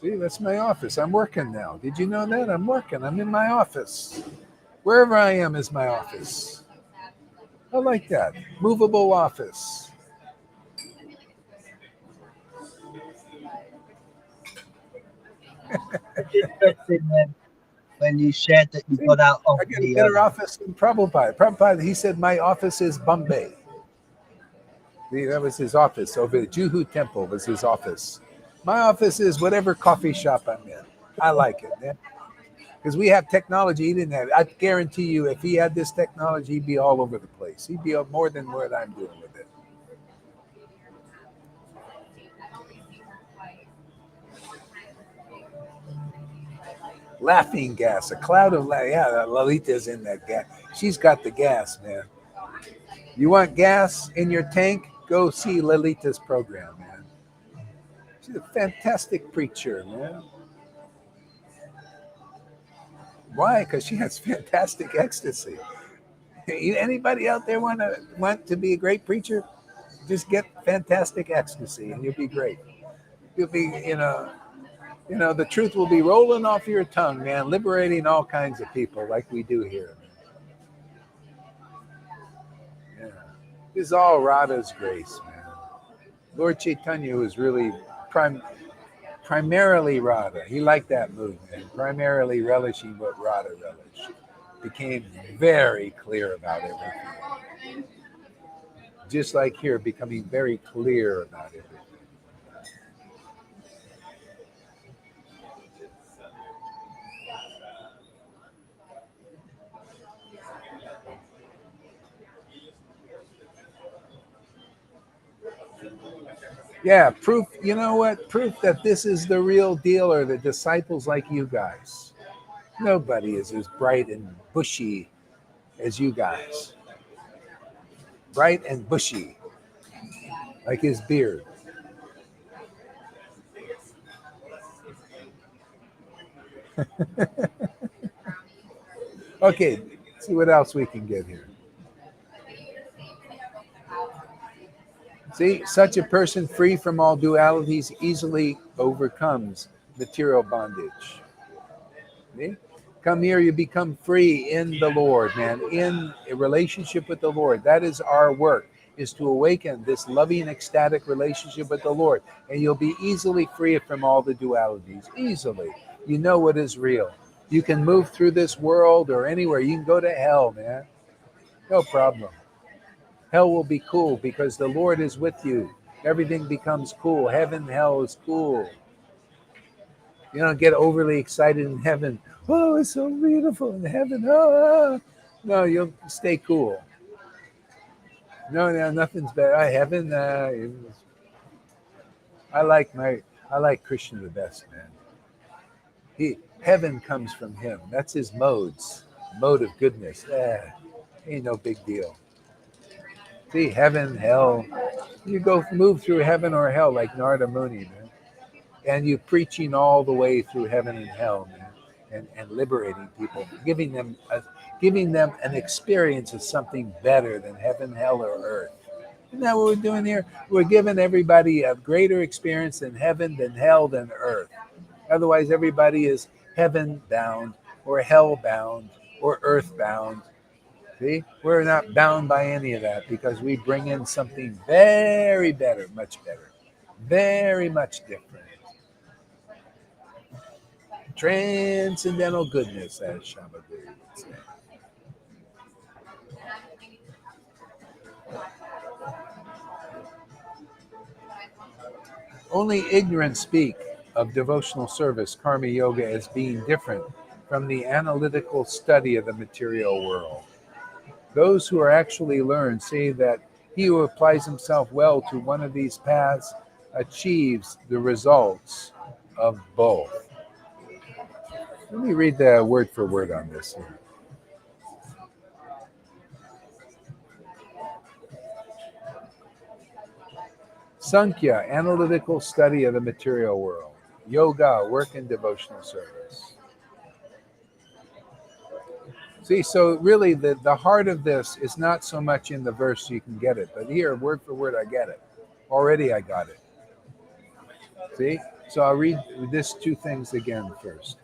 See, that's my office. I'm working now. Did you know that? I'm working. I'm in my office. Wherever I am is my office. I like that. Movable office. it's interesting when you shared that you got out of I get a better office than Prabhupada. Prabhupada, he said, my office is Bombay. That was his office. Over the Juhu Temple was his office. My office is whatever coffee shop I'm in. I like it, man. Because we have technology he didn't have. I guarantee you, if he had this technology, he'd be all over the place. He'd be more than what I'm doing with it. Laughing gas, a cloud of yeah, Lalita's in that gas. She's got the gas, man. You want gas in your tank? Go see Lalita's program, man. She's a fantastic preacher, man. Why? Because she has fantastic ecstasy. Anybody out there want to be a great preacher? Just get fantastic ecstasy, and you'll be great. You'll be, the truth will be rolling off your tongue, man, liberating all kinds of people like we do here. Yeah, this is all Radha's grace, man. Lord Caitanya was really primarily Radha. He liked that movement, primarily relishing what Radha relished. Became very clear about everything. Just like here, becoming very clear about everything. Yeah, proof, you know what? Proof that this is the real deal are the disciples like you guys. Nobody is as bright and bushy as you guys. Bright and bushy, like his beard. Okay, let's see what else we can get here. See, such a person free from all dualities easily overcomes material bondage. See? Come here, you become free in the Lord, man, in a relationship with the Lord. That is our work. is to awaken this loving, ecstatic relationship with the Lord, and you'll be easily free from all the dualities. Easily. You know what is real. You can move through this world or anywhere. You can go to hell, man. No problem. Hell will be cool because the Lord is with you. Everything becomes cool. Heaven, hell is cool. You don't get overly excited in heaven. Oh, it's so beautiful in heaven. Oh, no, you'll stay cool. No, nothing's better. Heaven. I like Krishna the best, man. Heaven comes from him. That's his mode of goodness. Ain't no big deal. See, heaven, hell. You move through heaven or hell like Narada Muni, man. And you preaching all the way through heaven and hell, man, and liberating people, giving them an experience of something better than heaven, hell, or earth. Isn't that what we're doing here? We're giving everybody a greater experience than heaven, than hell, than earth. Otherwise, everybody is heaven bound or hell bound or earth bound. See, we're not bound by any of that because we bring in something very better, much better, very much different. Transcendental goodness, as Shabbat would say. Only ignorant speak of devotional service, karma yoga, as being different from the analytical study of the material world. Those who are actually learned say that he who applies himself well to one of these paths achieves the results of both. Let me read the word for word on this here. Sankhya, analytical study of the material world. Yoga, work in devotional service. See, so really the heart of this is not so much in the verse so you can get it, but here, word for word, I get it. Already I got it. See? So I'll read this two things again first.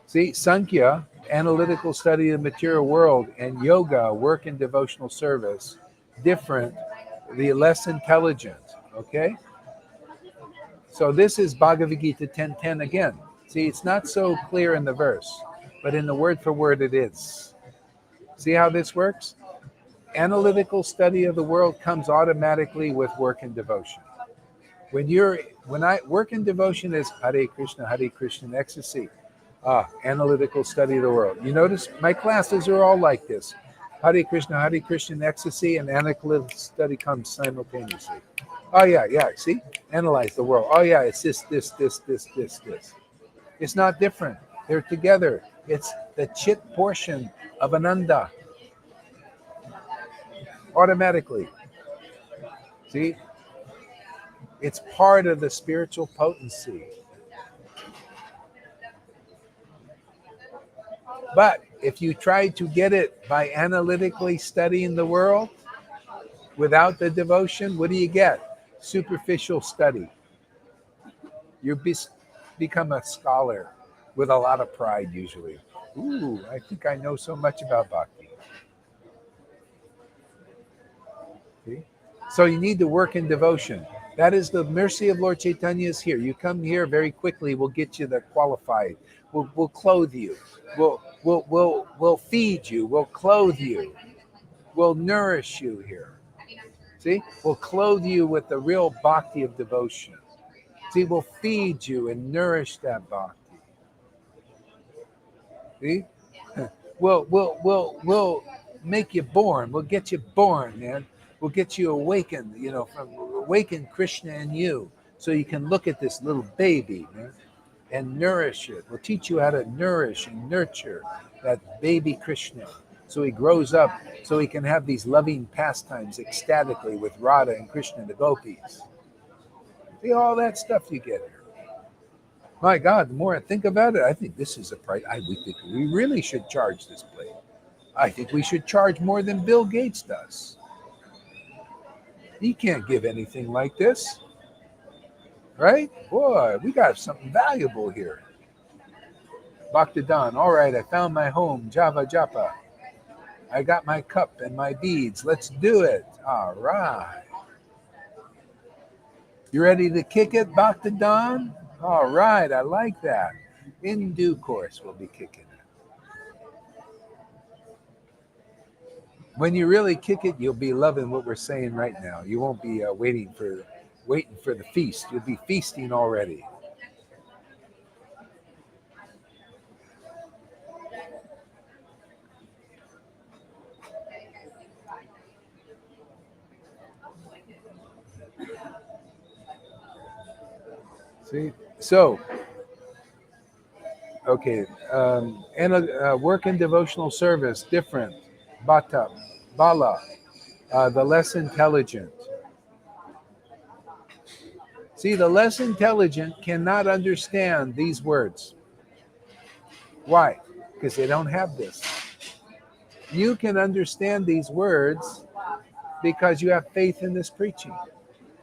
See, Sankhya, analytical study of the material world, and yoga, work in devotional service, different, the less intelligent, okay? So this is Bhagavad Gita 10:10 again. See, it's not so clear in the verse, but in the word for word it is. See how this works? Analytical study of the world comes automatically with work and devotion. When I work in devotion is Hare Krishna in ecstasy. Analytical study of the world. You notice my classes are all like this. Hare Krishna in ecstasy, and analytical study comes simultaneously. Oh yeah, see? Analyze the world. Oh yeah, it's this. It's not different. They're together. It's the chit portion of Ananda. Automatically. See? It's part of the spiritual potency. But if you try to get it by analytically studying the world without the devotion, what do you get? Superficial study. You become a scholar with a lot of pride usually. Ooh, I think I know so much about bhakti. See? So you need to work in devotion. That is the mercy of Lord Caitanya is here. You come here very quickly, we'll get you the qualified. We'll clothe you. We'll feed you. We'll clothe you. We'll nourish you here. See? We'll clothe you with the real bhakti of devotion. See, we'll feed you and nourish that bhakti. See? We'll make you born. We'll get you born, man. We'll get you awakened, awaken Krishna in you so you can look at this little baby, man, and nourish it. We'll teach you how to nourish and nurture that baby Krishna so he grows up, so he can have these loving pastimes ecstatically with Radha and Krishna, the gopis. See all that stuff you get here. My God, the more I think about it, I think this is a price. We really should charge this place. I think we should charge more than Bill Gates does. He can't give anything like this. Right? Boy, we got something valuable here. Bhaktidan, all right, I found my home, Java Japa. I got my cup and my beads. Let's do it. All right. You ready to kick it, Bhakta Don? All right. I like that. In due course, we'll be kicking it. When you really kick it, you'll be loving what we're saying right now. You won't be waiting for the feast. You'll be feasting already. See? So, okay. And work in devotional service, different. Bata, Bala, the less intelligent. See, the less intelligent cannot understand these words. Why? Because they don't have this. You can understand these words because you have faith in this preaching.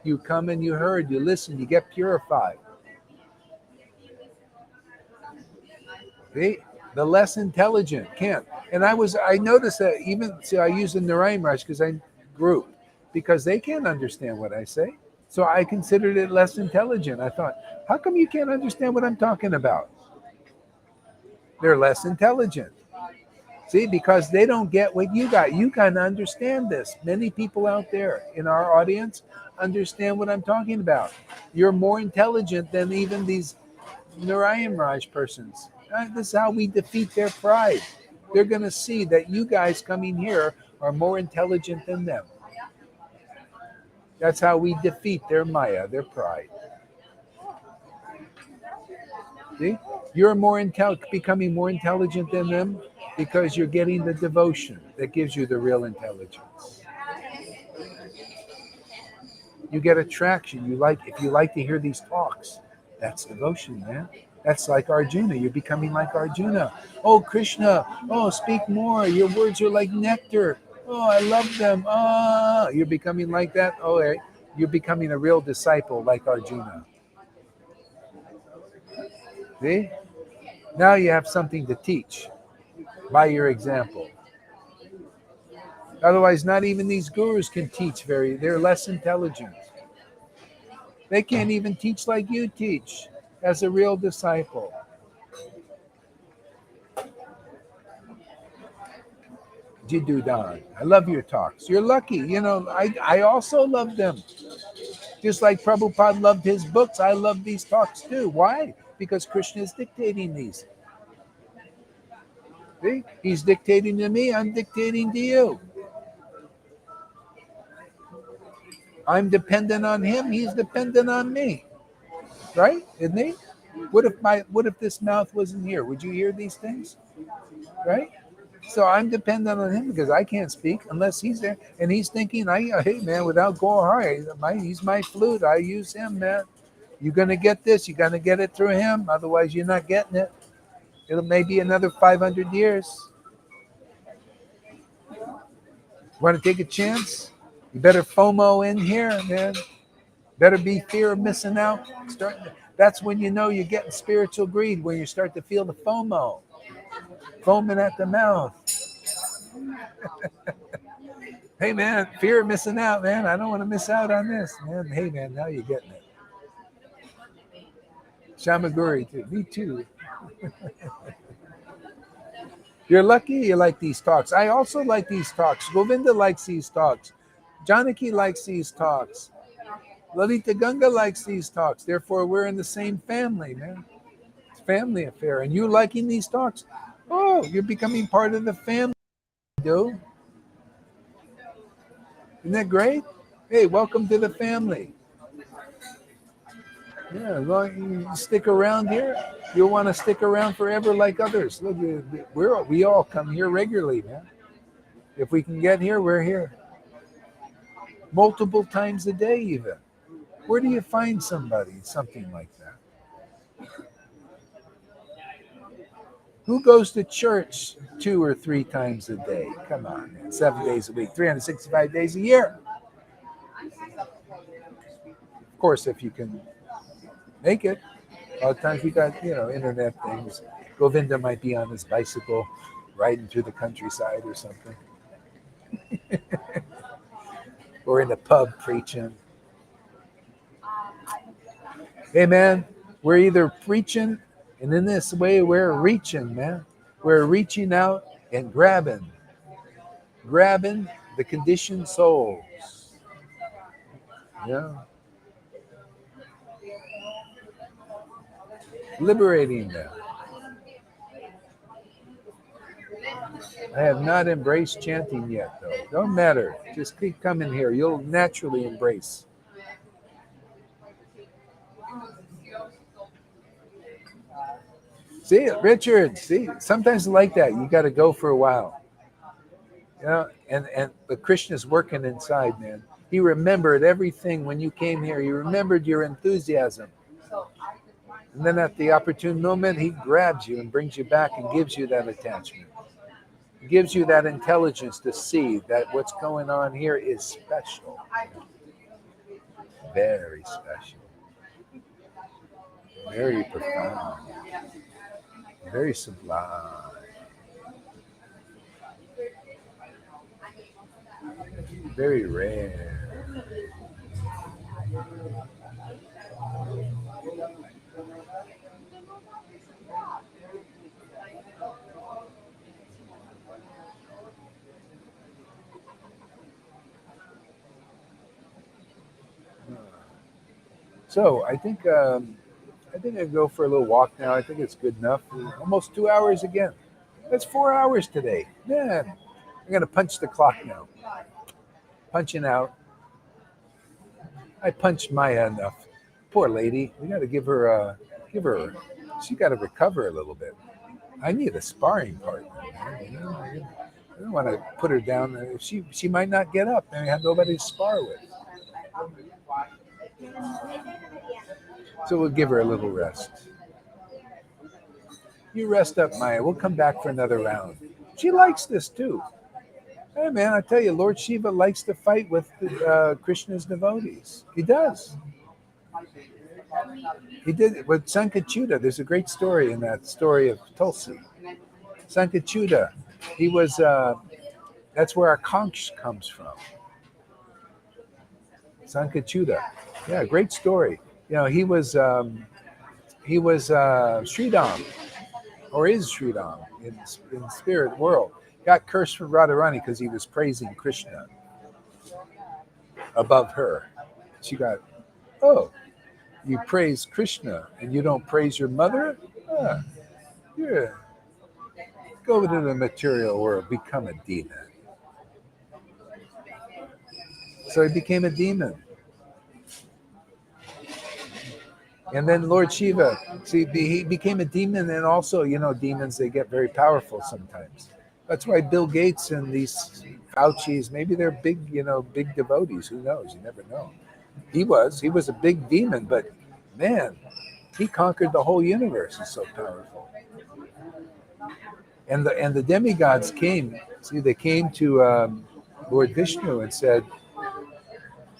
You come and you heard, you listen, you get purified. The less intelligent can't. And I noticed that even, see, I use the Narayan Raj because I group, because they can't understand what I say. So I considered it less intelligent. I thought, how come you can't understand what I'm talking about? They're less intelligent. See, because they don't get what you got. You kind of understand this. Many people out there in our audience understand what I'm talking about. You're more intelligent than even these Narayan Raj persons. This is how we defeat their pride. They're going to see that you guys coming here are more intelligent than them. That's how we defeat their Maya, their pride. See? You're becoming more intelligent than them because you're getting the devotion that gives you the real intelligence. You get attraction. If you like to hear these talks, that's devotion, man. That's like Arjuna. You're becoming like Arjuna. Oh, Krishna. Oh, speak more. Your words are like nectar. Oh, I love them. Ah, you're becoming like that. Oh, you're becoming a real disciple like Arjuna. See? Now you have something to teach by your example. Otherwise, not even these gurus can teach they're less intelligent. They can't even teach like you teach as a real disciple. Jidudan, I love your talks. You're lucky. I also love them. Just like Prabhupada loved his books, I love these talks too. Why? Because Krishna is dictating these. See? He's dictating to me, I'm dictating to you. I'm dependent on him, he's dependent on me. Right? Isn't he? What if this mouth wasn't here? Would you hear these things? Right? So I'm dependent on him because I can't speak unless he's there. And he's thinking, hey man, without Gohar, he's my flute. I use him, man. You're gonna get this, you're gonna get it through him, otherwise you're not getting it. It'll maybe another 500 years. Want to take a chance? You better FOMO in here, man. Better be fear of missing out. That's when you know you're getting spiritual greed, when you start to feel the FOMO. Foaming at the mouth. Hey, man, fear of missing out, man. I don't want to miss out on this, man. Hey, man, now you're getting it. Shamaguri, too. Me too. You're lucky you like these talks. I also like these talks. Govinda likes these talks. Janaki likes these talks. Lalita Ganga likes these talks. Therefore, we're in the same family, man. It's a family affair. And you liking these talks? Oh, you're becoming part of the family, dude. Isn't that great? Hey, welcome to the family. Yeah, as long as you stick around here, you'll want to stick around forever like others. Look, we all come here regularly, man. If we can get here, we're here. Multiple times a day, even. Where do you find something like that? Who goes to church 2 or 3 times a day? Come on, man. 7 days a week, 365 days a year. Of course, if you can make it. A lot of times we got, internet things. Govinda might be on his bicycle riding through the countryside or something. or in a pub preaching. Hey, man, we're either preaching, and in this way, we're reaching, man. We're reaching out and grabbing the conditioned souls. Yeah. Liberating them. I have not embraced chanting yet, though. Don't matter. Just keep coming here. You'll naturally embrace. See, Richard, see, sometimes like that. You got to go for a while. Yeah, and but Krishna's working inside, man. He remembered everything when you came here. He remembered your enthusiasm. And then at the opportune moment, he grabs you and brings you back and gives you that attachment. He gives you that intelligence to see that what's going on here is special. Very special. Very profound. Very sublime. Very rare. So I think I'll go for a little walk now. I think it's good enough. Almost 2 hours again. That's 4 hours today. Man, I'm gonna punch the clock now. Punching out. I punched Maya enough. Poor lady. We got to give her. She got to recover a little bit. I need a sparring partner. You know? I don't want to put her down. She might not get up, and I have nobody to spar with. So we'll give her a little rest. You rest up, Maya. We'll come back for another round. She likes this too. Hey, man, I tell you, Lord Shiva likes to fight with Krishna's devotees. He does. He did it with Sankachuta. There's a great story in that story of Tulsi. Sankachuta, he was, that's where our conch comes from. Sankachuta. Yeah, great story. You know, he was Sridham, or is Sridham in the spirit world. Got cursed from Radharani because he was praising Krishna above her. She got, oh, you praise Krishna and you don't praise your mother? Yeah. Go to the material world, become a demon. So he became a demon. And then Lord Shiva, see, he became a demon, and also, you know, demons, they get very powerful sometimes. That's why Bill Gates and these Fauci's, maybe they're big, you know, big devotees. Who knows? You never know. He was a big demon, but man, he conquered the whole universe. He's so powerful. And the demigods came. See, they came to Lord Vishnu and said,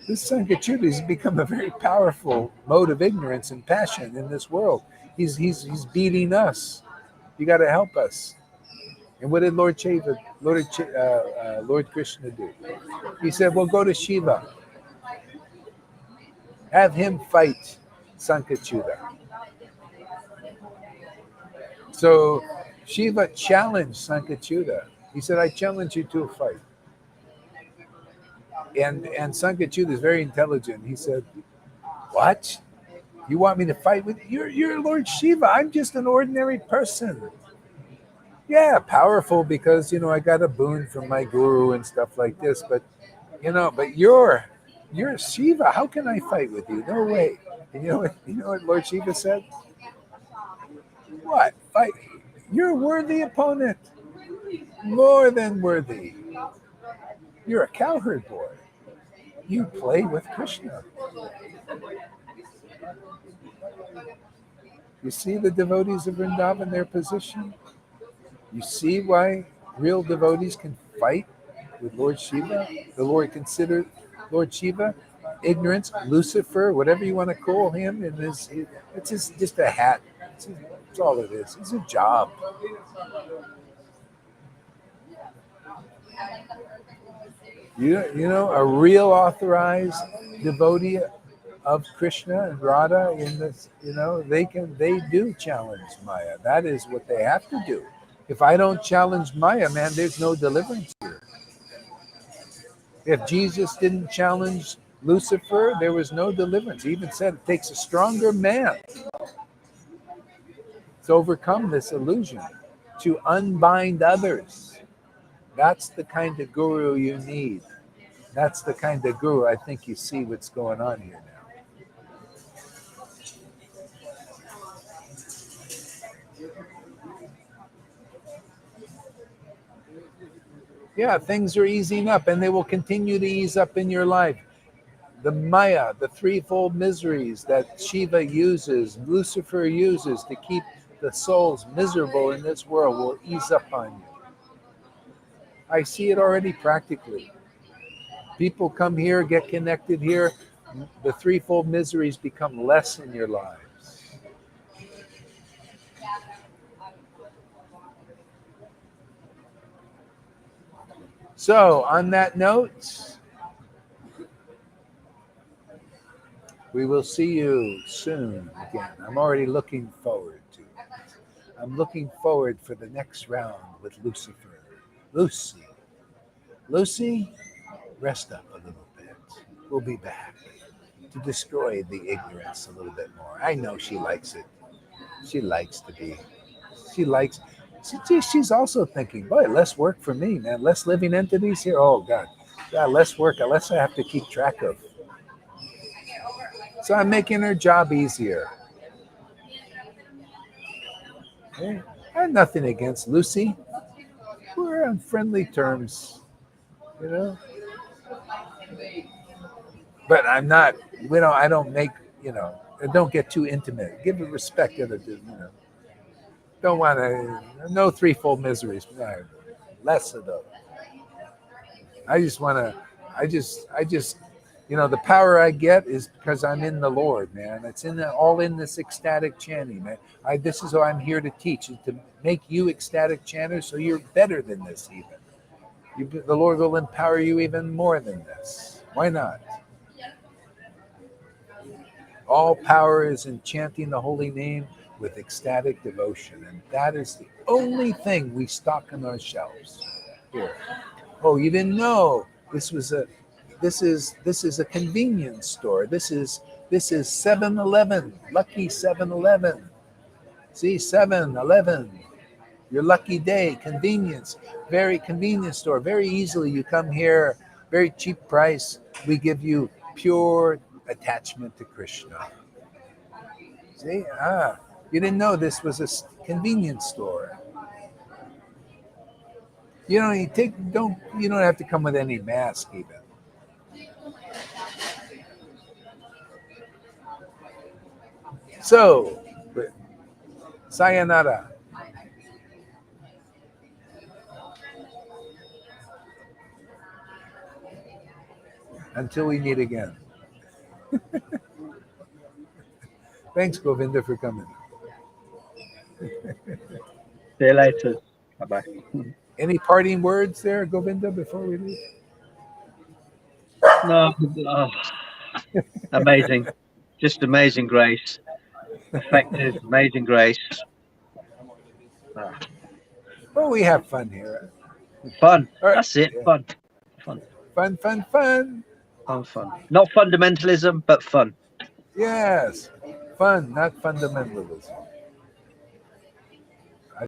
this Sankachuta has become a very powerful mode of ignorance and passion in this world. He's beating us. You got to help us. And what did Lord Krishna do? He said, well, go to Shiva. Have him fight Sankachuta. So Shiva challenged Sankachuta. He said, I challenge you to a fight. And Sankachuta is very intelligent. He said, what? You want me to fight with you? You're Lord Shiva. I'm just an ordinary person. Yeah, powerful because, you know, I got a boon from my guru and stuff like this. But, you know, but you're Shiva. How can I fight with you? No way. And you know what Lord Shiva said? What? Fight? You're a worthy opponent. More than worthy. You're a cowherd boy. You play with Krishna. You see the devotees of Vrindavan, their position? You see why real devotees can fight with Lord Shiva? The Lord considered Lord Shiva ignorance, Lucifer, whatever you want to call him. And it's just a hat. That's all it is. It's a job. You know, a real authorized devotee of Krishna and Radha in this, you know, they do challenge Maya. That is what they have to do. If I don't challenge Maya, man, there's no deliverance here. If Jesus didn't challenge Lucifer, there was no deliverance. He even said it takes a stronger man to overcome this illusion, to unbind others. That's the kind of guru you need. That's the kind of guru I think you see what's going on here now. Yeah, things are easing up and they will continue to ease up in your life. The Maya, the threefold miseries that Shiva uses, Lucifer uses to keep the souls miserable in this world will ease up on you. I see it already practically. People come here, get connected here, the threefold miseries become less in your lives. So, on that note, we will see you soon again. I'm already looking forward to it. I'm looking forward for the next round with Lucifer. Lucy, rest up a little bit. We'll be back to destroy the ignorance a little bit more. I know she likes it. She likes to be. She likes. She's also thinking, boy, less work for me, man. Less living entities here. Oh God, yeah, less work. Less I have to keep track of. So I'm making her job easier. Okay? I have nothing against Lucy. We're on friendly terms, you know. But I'm not. I don't make. Don't get too intimate. Give it respect to the. Don't want to. No threefold miseries. No, less of those. I just want to. I just. The power I get is because I'm in the Lord, man. It's all in this ecstatic chanting, man. This is what I'm here to teach, is to make you ecstatic chanters, so you're better than this even. The Lord will empower you even more than this. Why not? All power is in chanting the holy name with ecstatic devotion, and that is the only thing we stock on our shelves here. Oh, you didn't know this is a convenience store. This is 7-Eleven, lucky 7-Eleven. See, 7-Eleven, your lucky day, convenience, very convenience store. Very easily you come here, very cheap price. We give you pure attachment to Krishna. See, you didn't know this was a convenience store. You don't have to come with any mask even. So, sayonara. Until we meet again. Thanks, Govinda, for coming. See you later. Bye-bye. Any parting words there, Govinda, before we leave? No, amazing. Just amazing grace. Effective, amazing grace. Well, we have fun here. Fun. All right. That's it. Yeah. Fun. Fun. Fun. Not fundamentalism, but fun. Yes. Fun, not fundamentalism.